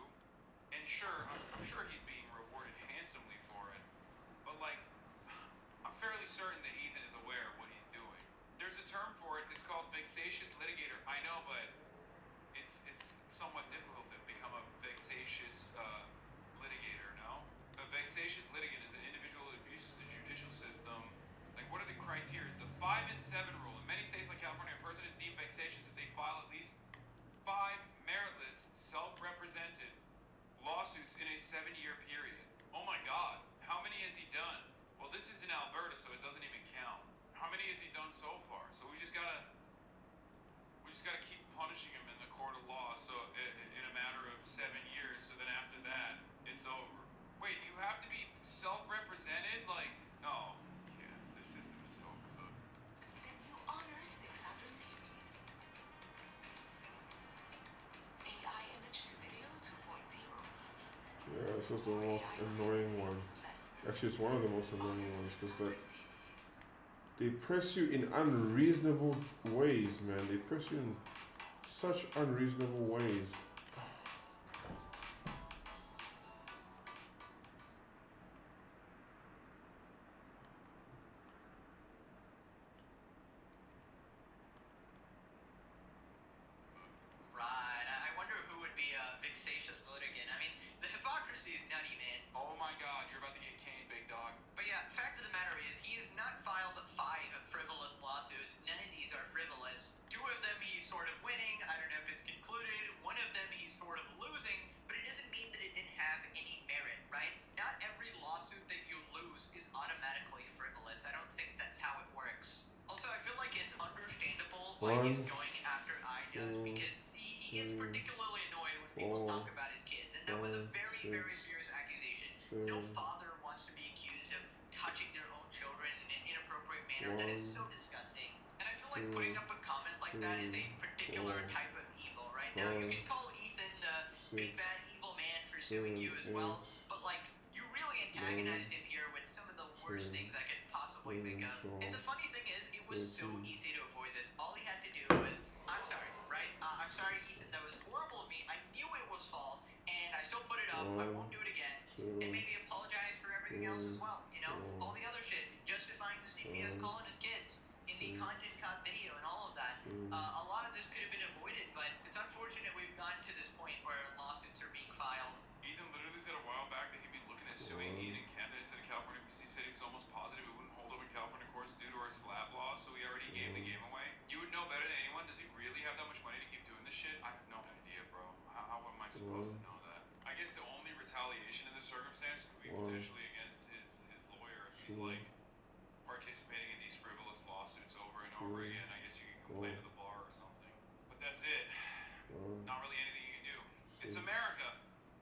And sure, I'm sure he's being rewarded handsomely for it. But like, I'm fairly certain that Ethan is aware of what he's doing. There's a term for it. It's called vexatious litigator. I know, but it's somewhat difficult to become a vexatious litigator. No, a vexatious litigant is an individual who abuses the judicial system. Like, what are the criteria? The 5 and 7 rule. In many states like California, a person is deemed vexatious if they file at least 5 meritless, self-represented lawsuits in a 7-year period. Oh my God, how many has he done? Well, this is in Alberta, so it doesn't even count. How many has he done so far? So we just gotta keep punishing him in the court of law. So in a matter of 7 years. So then after that, it's over. Wait, you have to be self-represented? Like, no. Yeah, the system is so cooked. Can you honor 600 series? AI image to video 2.0. Yeah, this was the most annoying one. Actually, it's one of the most annoying ones because like they press you in unreasonable ways, man. They press you in such unreasonable ways. Right. I wonder who would be a vexatious litigant. I mean, the hypocrisy is nutty, man. Oh my God, you're about to get caned, big dog. But yeah, fact of the matter is, he has not filed 5 frivolous lawsuits. None of these are frivolous. 2 of them he's sort of winning. I don't know if it's concluded. 1 of them he's sort of losing. But it doesn't mean that it didn't have any merit, right? Not every lawsuit that you lose is automatically frivolous. I don't think that's how it works. Also, I feel like it's understandable why he's going after iDoes because he gets particularly annoyed when people talk about his kids. And that was a very, very serious accusation. No father wants to be accused of touching their own children in an inappropriate manner. That is so disgusting. And I feel like putting up a comment like that is a particular type of evil, right? Now, you can call Ethan the big bad evil man for suing you as well, but like, you really antagonized him here with some of the worst things I could possibly think of. And the funny thing is, it was so easy to avoid this. All he had to do was, I'm sorry, right? I'm sorry, Ethan, that was horrible of me. I knew it was false, and I still put it up. I won't do it again. And maybe apologize for everything else as well, you know? All the other shit, justifying the CPS calling his kids in the content cut video and all of that. A lot of this could have been avoided, but it's unfortunate we've gotten to this point where lawsuits are being filed. Ethan literally said a while back that he'd be looking at suing Ian in Canada instead of California because he said he was almost positive it wouldn't hold up in California courts due to our slap law, so he already gave the game away. You would know better than anyone. Does he really have that much money to keep doing this shit? I have no idea, bro. How am I supposed to know that? I guess the only retaliation in this circumstance could be potentially against his lawyer if he's like participating in these frivolous lawsuits over and over again. I guess you can complain to the bar or something. But that's it. Not really anything you can do. It's America.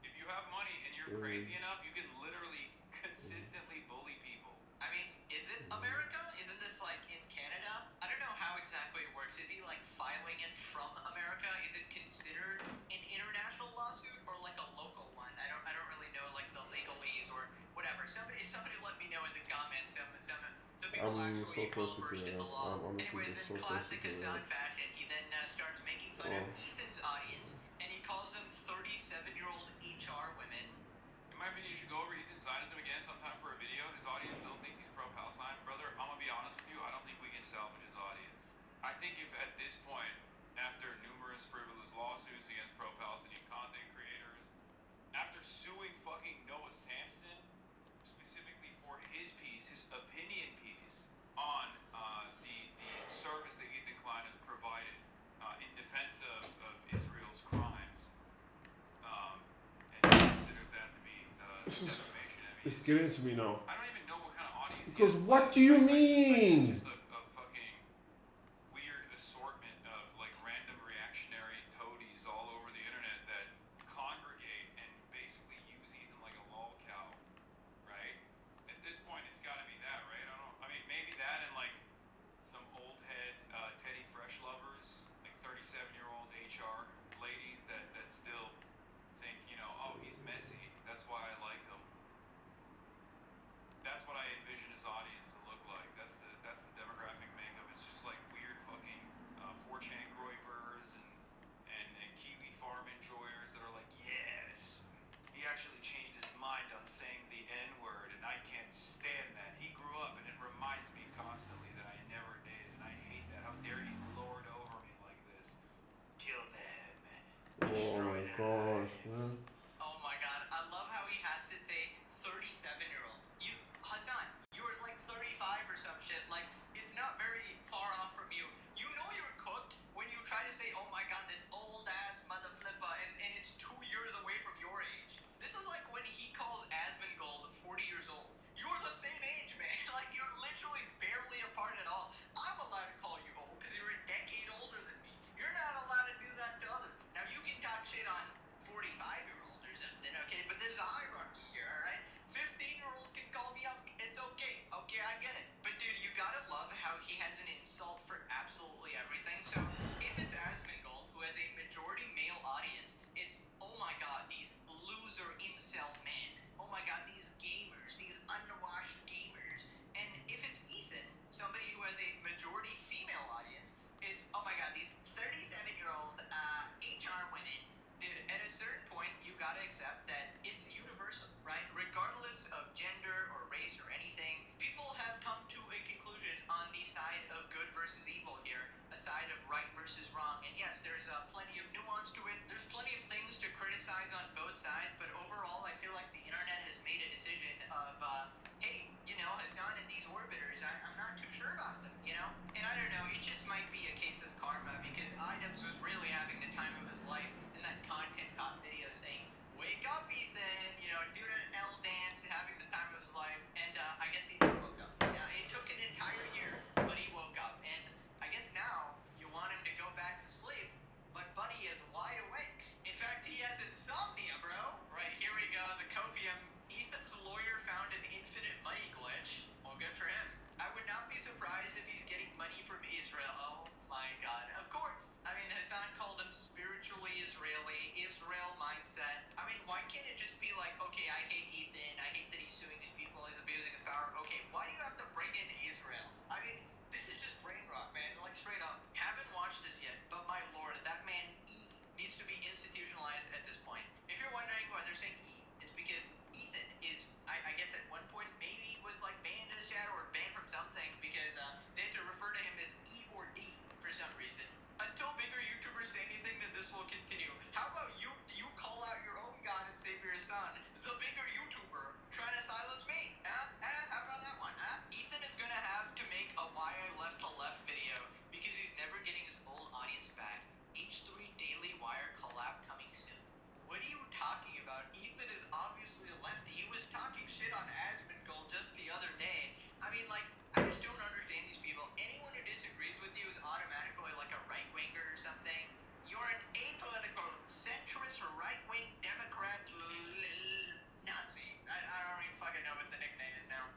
If you have money and you're crazy enough, you can literally consistently bully people. I mean, is it America? Isn't this like in Canada? I don't know how exactly it works. Is he like filing it from America? Is it considered an international lawsuit or like a local one? I don't really know like the legalese or whatever. Somebody let me know in the comments. Some people I'm actually so close to well-versed in doing the it. law. I'm Anyways, in so close classic to doing Hassan it. fashion, he then starts making fun of Ethan's audience and he calls them 37-year-old HR women. In my opinion, you should go over Ethan's Zionism again sometime for a video. His audience still think he's pro-Palestine. Brother, I'm gonna be honest with you, I don't think we can salvage his audience. I think if at this point, after numerous frivolous lawsuits against pro-Palestinian content creators, after suing fucking Noah Sampson, specifically for his piece, his opinion piece, on the service that Ethan Klein has provided in defense of Israel's crimes, and he considers that to be defamation. I mean, It's getting to me now. I don't even know what kind of audience. Because he has. what do you I suspect mean? It's just a fucking weird assortment of like random reactionary toadies all over the internet that congregate and basically use Ethan like a lol cow, right? At this point, it's got to be that, right? I mean, maybe that and like some old head Teddy Fresh lovers, like 37-year-old HR ladies that still think, you know, oh, he's messy. That's why I like him. That's what I envision his audience to look like. That's gosh, man. Oh my god, I love how he has to say 37-year-old. You, Hassan, you're like 35 or some shit. Like, it's not very far off from you. You know you're cooked when you try to say, oh my god, this old ass mother flipper, and it's 2 years away from your age. This is like when he calls Asmongold 40 years old. You're the same age, man. Like, you're literally barely apart at all. I'm allowed to call you old because you're a decade older than me. You're not allowed to do that to others. Now, you can talk shit on 45-year-old or something, okay? But there's a hierarchy here, alright? 15-year-olds can call me up. It's okay. Okay, I get it. But dude, you gotta love how he has an insult for absolutely everything. So if it's Asmongold, who has a majority male audience, it's, oh my god, these loser incel men. Oh my god, these gamers, these unwashed gamers. And if it's Ethan, somebody who has a majority female audience, it's, oh my god, these 37-year-old HR women. Dude, at a certain point, you gotta accept that it's universal, right? Regardless of gender or race or anything, people have come to a conclusion on the side of good versus evil here, a side of right versus wrong. And yes, there's plenty of nuance to it. There's plenty of things to criticize on both sides, but overall, I feel like the internet has made a decision of, hey, you know, Hassan and these orbiters, I'm not too sure about them, you know? And I don't know, it just might be a case of karma, because Idubbbz was really having the time of his life in that content cop video saying, wake up, Ethan, you know, do an L dance, having the time of his life, and I guess he woke up. Yeah, it took an entire year, but he woke up, and I guess now you want him to go back to sleep, but Buddy is wide awake. In fact, he has insomnia, bro. Right, here we go, the copium. Ethan's lawyer found an infinite money glitch. Well, good for him. I would not be surprised if he's getting money from Israel. Oh my god. Of course. I mean, Hassan called him spiritually Israeli, Israel mindset. I mean, why can't it just be like, okay, I hate Ethan, I hate that he's suing these people, he's abusing his power. Okay, why do you have to bring in Israel? I mean, this is just brain rot, man. Like, straight up. Haven't watched this yet, but my lord, that man E needs to be institutionalized at this point. If you're wondering why they're saying E, it's because Ethan is, I guess at one point maybe was like banned in his chat or banned from something because they had to refer to him as E or D for some reason. Until bigger YouTubers say anything, then this will continue. How about you call out your own God and Savior son, the bigger YouTuber, trying to silence me? How about that one, Ethan is gonna have to make a why I left to left video because he's never getting his old audience back. H3 Daily Wire collab coming soon. What are you talking about? Ethan is obviously a lefty. He was talking shit on Asmongold just the other day. I mean, like, I just don't understand these people. Anyone who disagrees with you is automatically like a right-winger or something. You're an apolitical, centrist, right-wing Democrat Nazi. I don't even fucking know what the nickname is now.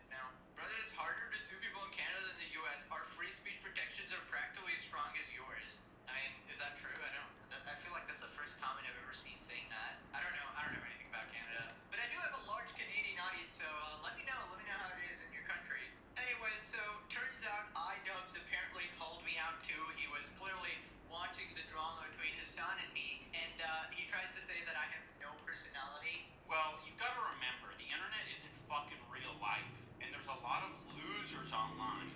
Now, brother, it's harder to sue people in Canada than the US. Our free speech protections are practically as strong as yours. I mean, is that true? I feel like that's the first comment I've ever seen saying that. I don't know anything about Canada. But I do have a large Canadian audience, so let me know how it is in your country. Anyways, so turns out Idubbbz apparently called me out too. He was clearly watching the drama between Hassan and me, and he tries to say that I have no personality. Well, you've got to remember, the internet isn't fucking real life. And there's a lot of losers online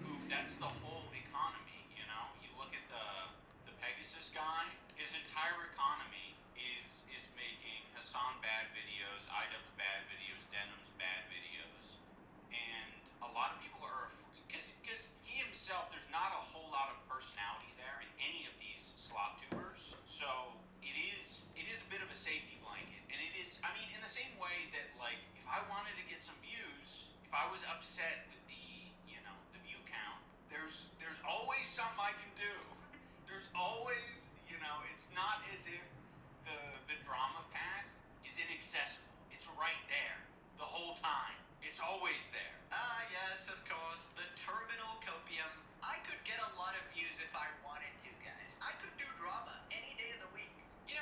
who, that's the whole economy, you know? You look at the Pegasus guy, his entire economy is making Hassan bad videos, Idubbbz bad videos, Denim's bad videos. And a lot of people are, because he himself, there's not a whole lot of personality there in any of these slot tubers. So it is a bit of a safety blanket. And it if I was upset with the, the view count, there's always something I can do. There's always, it's not as if the drama path is inaccessible. It's right there the whole time. It's always there. Ah, yes, of course, the terminal copium. I could get a lot of views if I wanted to, guys. I could do drama any day of the week.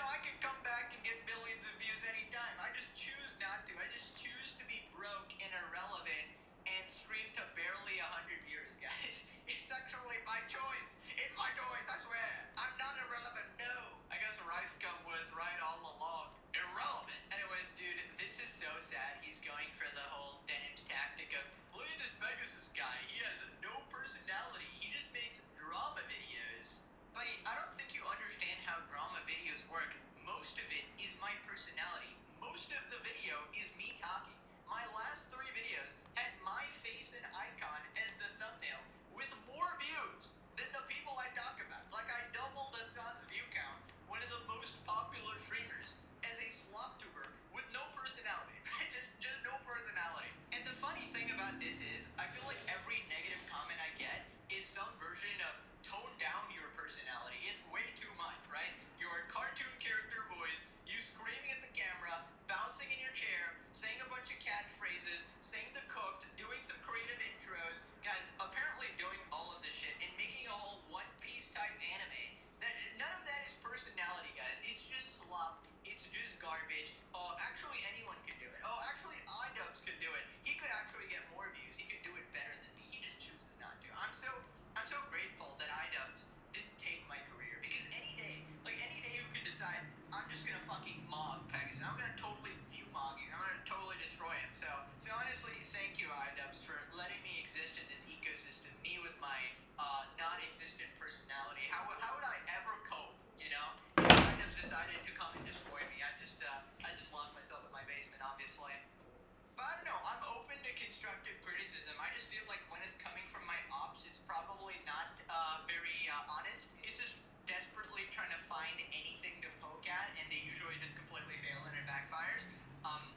I could come back and get millions of views anytime. I just choose not to. I just choose to be broke and irrelevant and stream to barely 100 viewers, guys. It's actually my choice. It's my choice, I swear. I'm not irrelevant, no. I guess Rice Gum was right all along. Irrelevant. Anyways, dude, this is so sad. He's going for the whole Denim's tactic of, look at this Pegasus guy. He has no personality. He just makes drama videos. Buddy, I don't think you understand how drama videos work. Most of it is my personality. Most of the video is me talking. My last 3 videos had my face and icon as the thumbnail with more views than the people I talk about. Like, I doubled Hassan's view count, one of the most popular streamers, as a slop tuber with no personality. just no personality. And the funny thing about this is, I feel like every negative comment I get is some version of tone down your personality. It's way too much, right? Your cartoon character voice, you screaming at the camera, bouncing in your chair, saying a bunch of catchphrases, saying the cooked, doing some creative intros, guys, apparently doing all of this shit and making a whole One Piece type anime. None of that is personality, guys. It's just slop. It's just garbage. Oh, actually anyone can do it. Oh, actually iDubbbz could do it. He could actually get more views. He could do it better than me. He just chooses not to. I'm so grateful that iDubbbz didn't take my career, because any day you could decide, I'm just gonna fucking mob Pegasus. I'm gonna totally view mog you. I'm gonna totally destroy him. So honestly, thank you iDubbbz for letting me exist in this ecosystem. Me with my non-existent personality. How would I ever cope? If iDubbbz decided to come and destroy me, I just locked myself in my basement, obviously. But I don't know, I'm open to constructive criticism. I just feel like when it's coming from my ops, it's probably not very honest. It's just desperately trying to find anything to poke at, and they usually just completely fail and it backfires.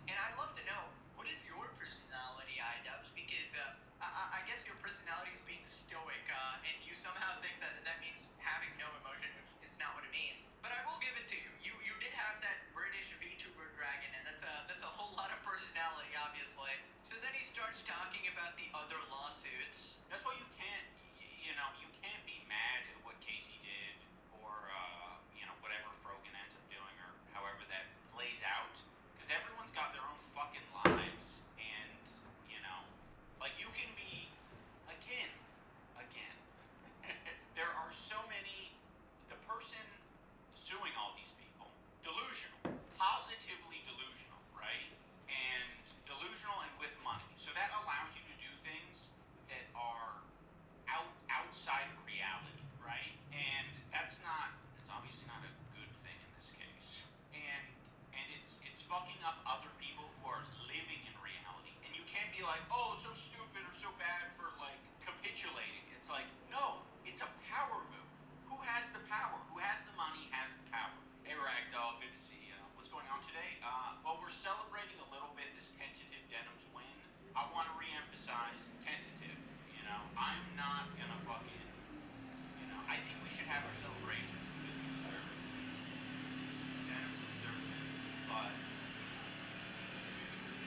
And I'd love to know, what is your personality, iDubbbz? Because I guess your personality is being stoic, and you somehow think that means having no emotion, which it's not what it means. But I will give it to you. You did have that British VTuber dragon, and that's a whole lot of personality, obviously. So then he starts talking about the other lawsuits. That's why you can't, you can't be mad at what Casey did, or, whatever Frogan ends up doing, or however that plays out. Because everyone's got their own fucking lives, and, you can be, again, there are so many, the person suing all these people, delusional, positively delusional, right? And delusional and with money. So that allows you to do things that are outside of reality, right? And it's obviously not a good thing in this case. And it's fucking up other people who are living in reality. And you can't be like, oh, so stupid or so bad for capitulating. It's like, no, it's a power move. Who has the power? Who has the money has the power. Hey Ragdoll, good to see you. What's going on today? Well, we're celebrating a little bit this tentative Denim's win. I want to re-emphasize tentative. I'm not gonna fucking, I think we should have our celebrations because we deserve it. Denim's deserve it, but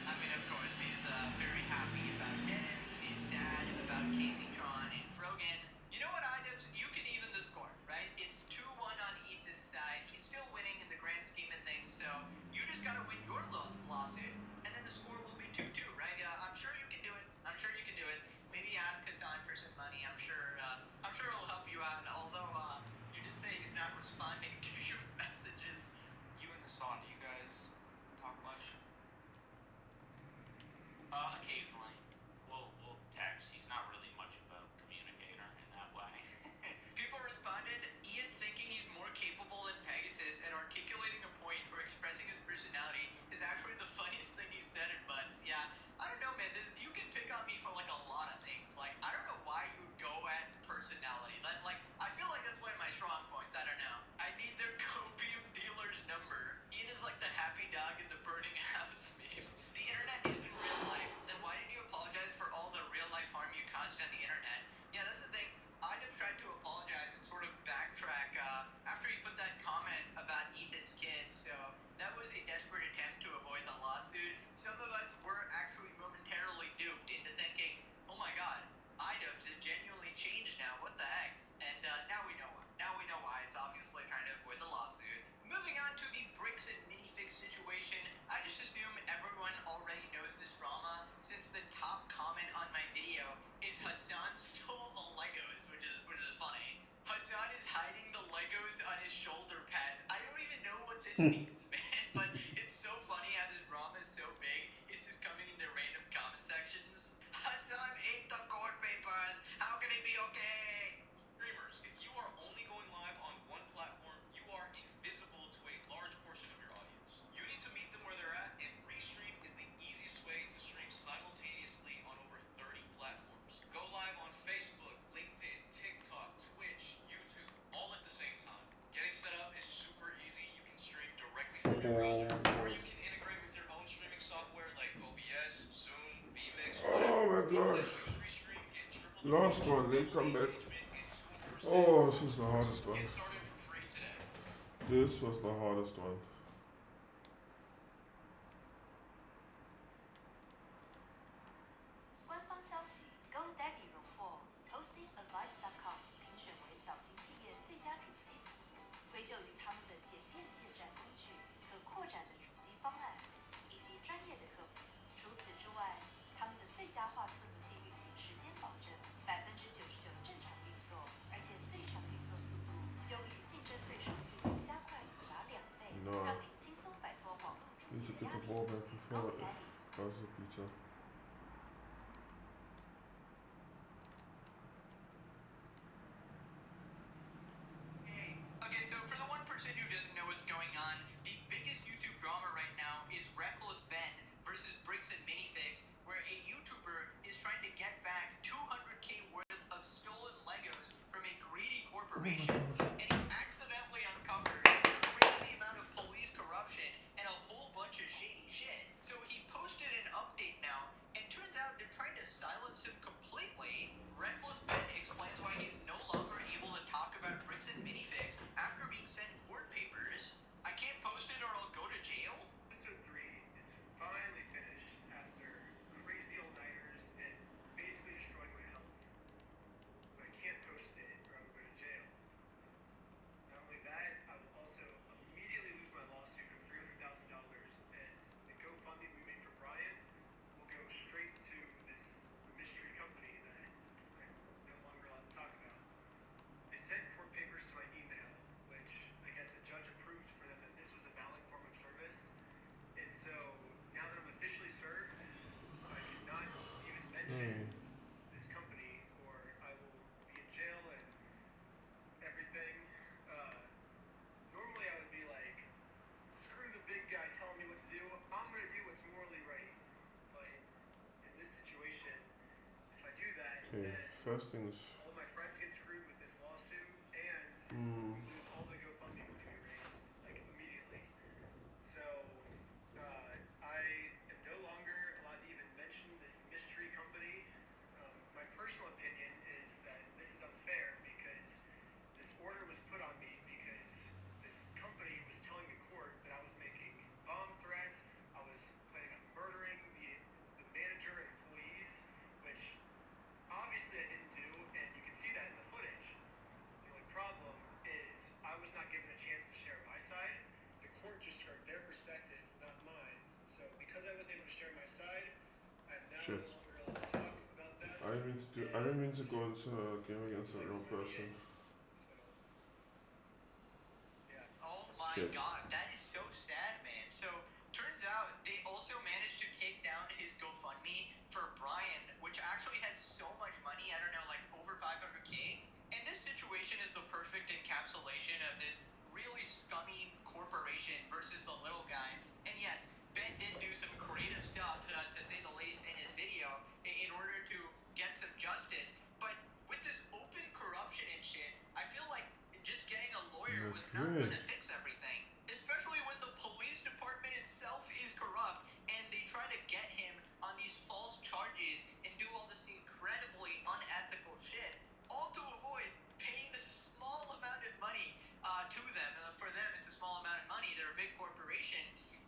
I mean, of course, he's very happy about Dennis. He's sad about Casey Tron and Frogan. You know what, iDubbbz? You can even the score, right? It's 2-1 on Ethan's side. He's still winning in the grand scheme of things, so you just gotta win your lawsuit, and then the score will be 2-2, right? I'm sure you can do it. I'm sure you can do it. Maybe ask Hassan for some money. I'm sure it'll help you out. Although you did say he's not responding to your messages. you and Hassan, do you guys talk much? Occasionally. We'll text. He's not really much of a communicator in that way. People responded, Ian thinking he's more capable than Pegasus at articulating a point or expressing his personality is actually the funniest thing he said in months. Yeah, I don't know, man. You can pick on me for a lot of things. I don't know why you would go at personality. I feel like that's one of my strong points. I don't know. I need their copium dealer's number. Ian is stole the Legos, which is funny. Hassan is hiding the Legos on his shoulder pads. I don't even know what this means, man, but it's so funny how this ROM is so big. It's just coming into random comment sections. Hassan ate the court papers. How can he be okay? Streamers, if you are only going live on one platform, you are invisible to a large portion of your audience. You need to meet them where they're at, and Restream is the easiest way to stream simultaneously on over 30 platforms. Go live on Facebook, LinkedIn, TikTok, Twitch, YouTube, all at the same time. Getting set up is super easy. You can stream directly from your browser, or you can integrate with your own streaming software like OBS, Zoom, vMix, Oh my gosh. Use Restream, get triple Last one, they come back. engagement and 200%. Oh, this was the hardest one. Get started for free today. This was the hardest one. 官方消息 ，GoDaddy 荣获 HostingAdvice.com 评选为小型企业最佳主机服务，归咎于他们的简便建站工具、可扩展的主机方案以及专业的客服。除此之外，他们的最佳化伺服器运行时间保证99%正常运作，而且最长运作速度优于竞争对手速度加快达2倍，让你轻松摆脱网络主 Need 机 to 的 get 压 the 力。 ball back before it. GoDaddy How's the pizza? Okay, so for the 1% who doesn't know what's going on, the biggest YouTube drama right now is Reckless Ben versus Bricks and Minifix, where a YouTuber is trying to get back 200K worth of stolen Legos from a greedy corporation, and he accidentally uncovered a crazy amount of police corruption and a whole bunch of shady shit. So he posted an update now, and turns out they're trying to silence him completely. Reckless Ben explains why he's no longer able to talk about Bricks and Minifix after being sent court papers. I can't post it or I'll go to jail. Episode 3 is finally finished after crazy all-nighters and basically destroying my health. But I can't post it or I will go to jail. Not only that, I will also immediately lose my lawsuit of $300,000, and the GoFundMe we made for Brian will go straight to this mystery company that I'm no longer allowed to talk about. They sent court papers to my email, which I guess a judge approved for them that this was a valid form of service. And so now that I'm officially served, I cannot even mention this company or I will be in jail and everything. Normally I would be like, screw the big guy telling me what to do. I'm going to do what's morally right. But in this situation, if I do that, Okay, then first things. all my friends get screwed with this lawsuit, and we lose all the GoFundMe money we raised, like, immediately. So, I am no longer allowed to even mention this mystery company. My personal opinion is that this is unfair because this order was put on me because this company was telling the court that I was making bomb threats, I was planning on murdering the manager and employees, which obviously I didn't do, and you can see that in the footage. The only problem is I was not given a chance to share my side. The court just heard their perspective, not mine. So because I wasn't able to share my side, I'm now Shit. no longer allowed to talk about that. I didn't mean to go into a game against a real person. So, yeah. Oh my Shit. god, that is so sad, man. So, turns out they also managed to take down his GoFundMe for Brian, which actually had so much money, I don't know, like over 500K. And this situation is the perfect encapsulation of this really scummy corporation versus the little guy. And yes, Ben did do some creative stuff, to say the least, in his video in order to get some justice. But with this open corruption and shit, I feel like just getting a lawyer was not going to fix everything. Especially when the police department itself is corrupt and they try to get him on these false charges and do all this incredibly unethical shit, all to avoid paying this small amount of money to them. For them, it's a small amount of money. They're a big corporation,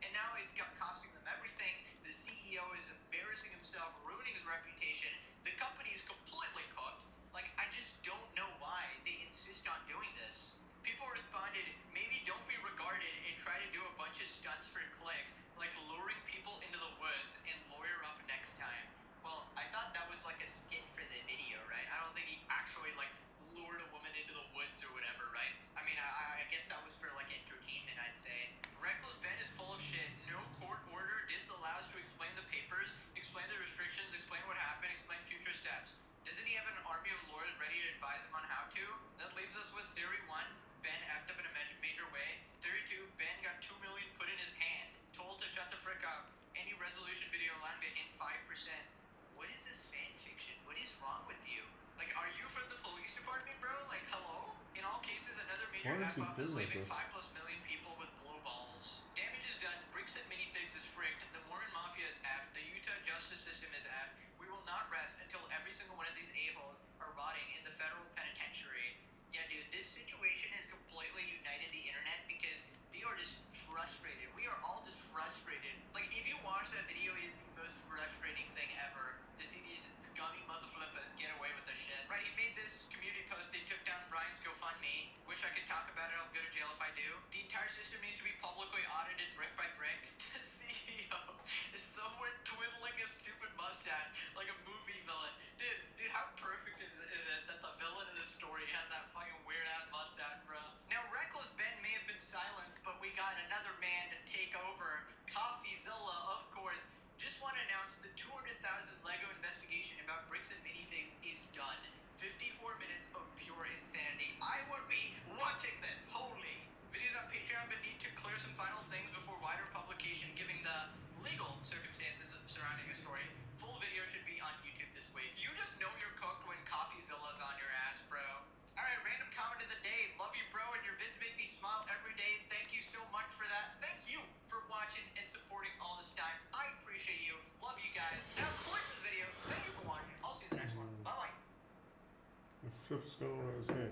and now it's costing them everything. The CEO is embarrassing himself, ruining his reputation. The company is completely cooked. What is this fan fiction? What is wrong with you? Like, are you from the police department, bro? Like, hello? In all cases, another major Why is he F-up is doing like leaving this? 5+ million people with blue balls. Damage is done, bricks and minifigs is frigged, the Mormon Mafia is effed, the Utah justice system is effed. We will not rest until every single one of these a-holes are rotting in the federal penitentiary. Yeah, dude, this situation has completely united the internet because we are just frustrated. We are all just frustrated. Like, if you watch that video, it is the most frustrating thing ever to see these scummy motherflippers get away with this shit. Right, he made this community post, they took down Brian's GoFundMe. Wish I could talk about it, I'll go to jail if I do. The entire system needs to be publicly audited brick by brick. The CEO is somewhere twiddling a stupid mustache like a movie villain. Dude, how perfect is it that the villain in this story has that fucking weird-ass mustache, bro? Now, Reckless Ben may have been silenced, but we got another man to take over. CoffeeZilla, of course. Just want to announce the 200,000 Lego investigation about bricks and minifigs is done. 54 minutes of pure insanity. I will be watching this. Holy. Videos on Patreon, but need to clear some final things before wider publication, giving the legal circumstances surrounding the story. Full video should be on YouTube this week. You just know you're cooked when CoffeeZilla's on your ass, bro. Alright, random comment of the day. Love you, bro, and your vids make me smile every day. Thank you so much for that. Thank you for watching and supporting all this time. I appreciate you. Love you guys. Now click the video. Thank you for watching. I'll see you in the next one. Bye-bye. The flip's going on his head.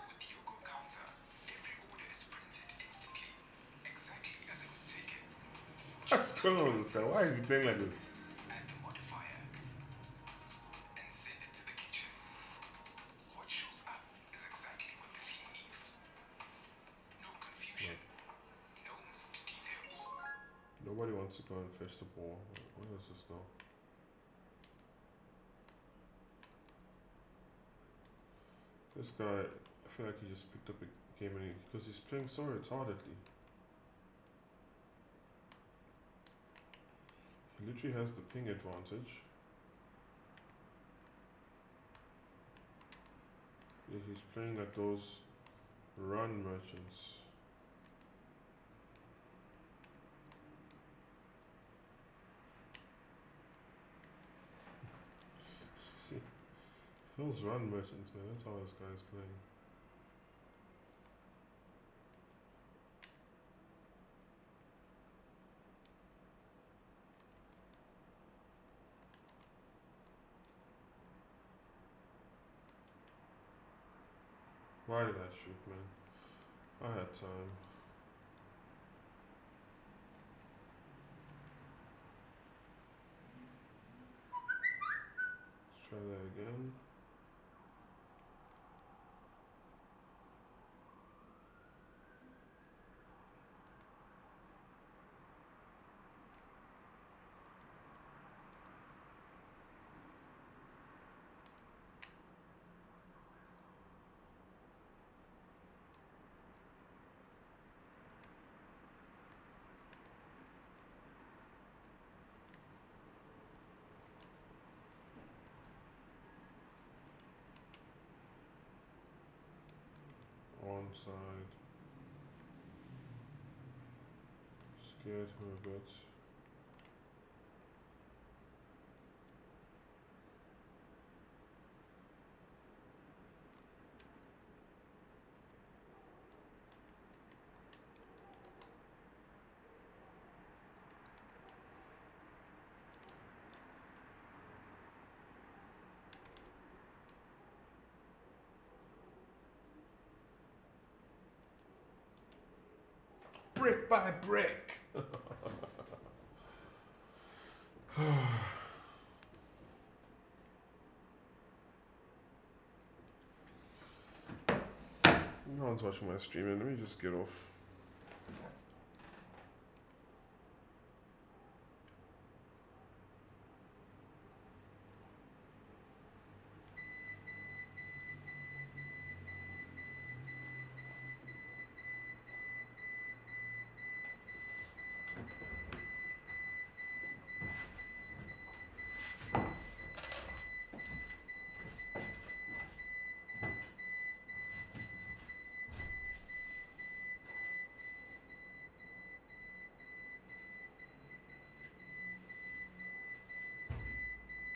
With Yogo Counter, every order is printed instantly, exactly as it was taken. What's going on with this guy? Why is he playing like this? Add the modifier and send it to the kitchen. What shows up is exactly what the team needs. No confusion, no missed details. Nobody wants to go and fish the ball. What is this now? This guy, I feel like he just picked up a game and because he's playing so retardedly. He literally has the ping advantage. Yeah, he's playing like those run merchants. See, those run merchants, man, that's how this guy's playing. Why did I shoot, man? I had time. Let's try that again. Onside. Scared her a bit. Brick by brick. No one's watching my stream, and let me just get off.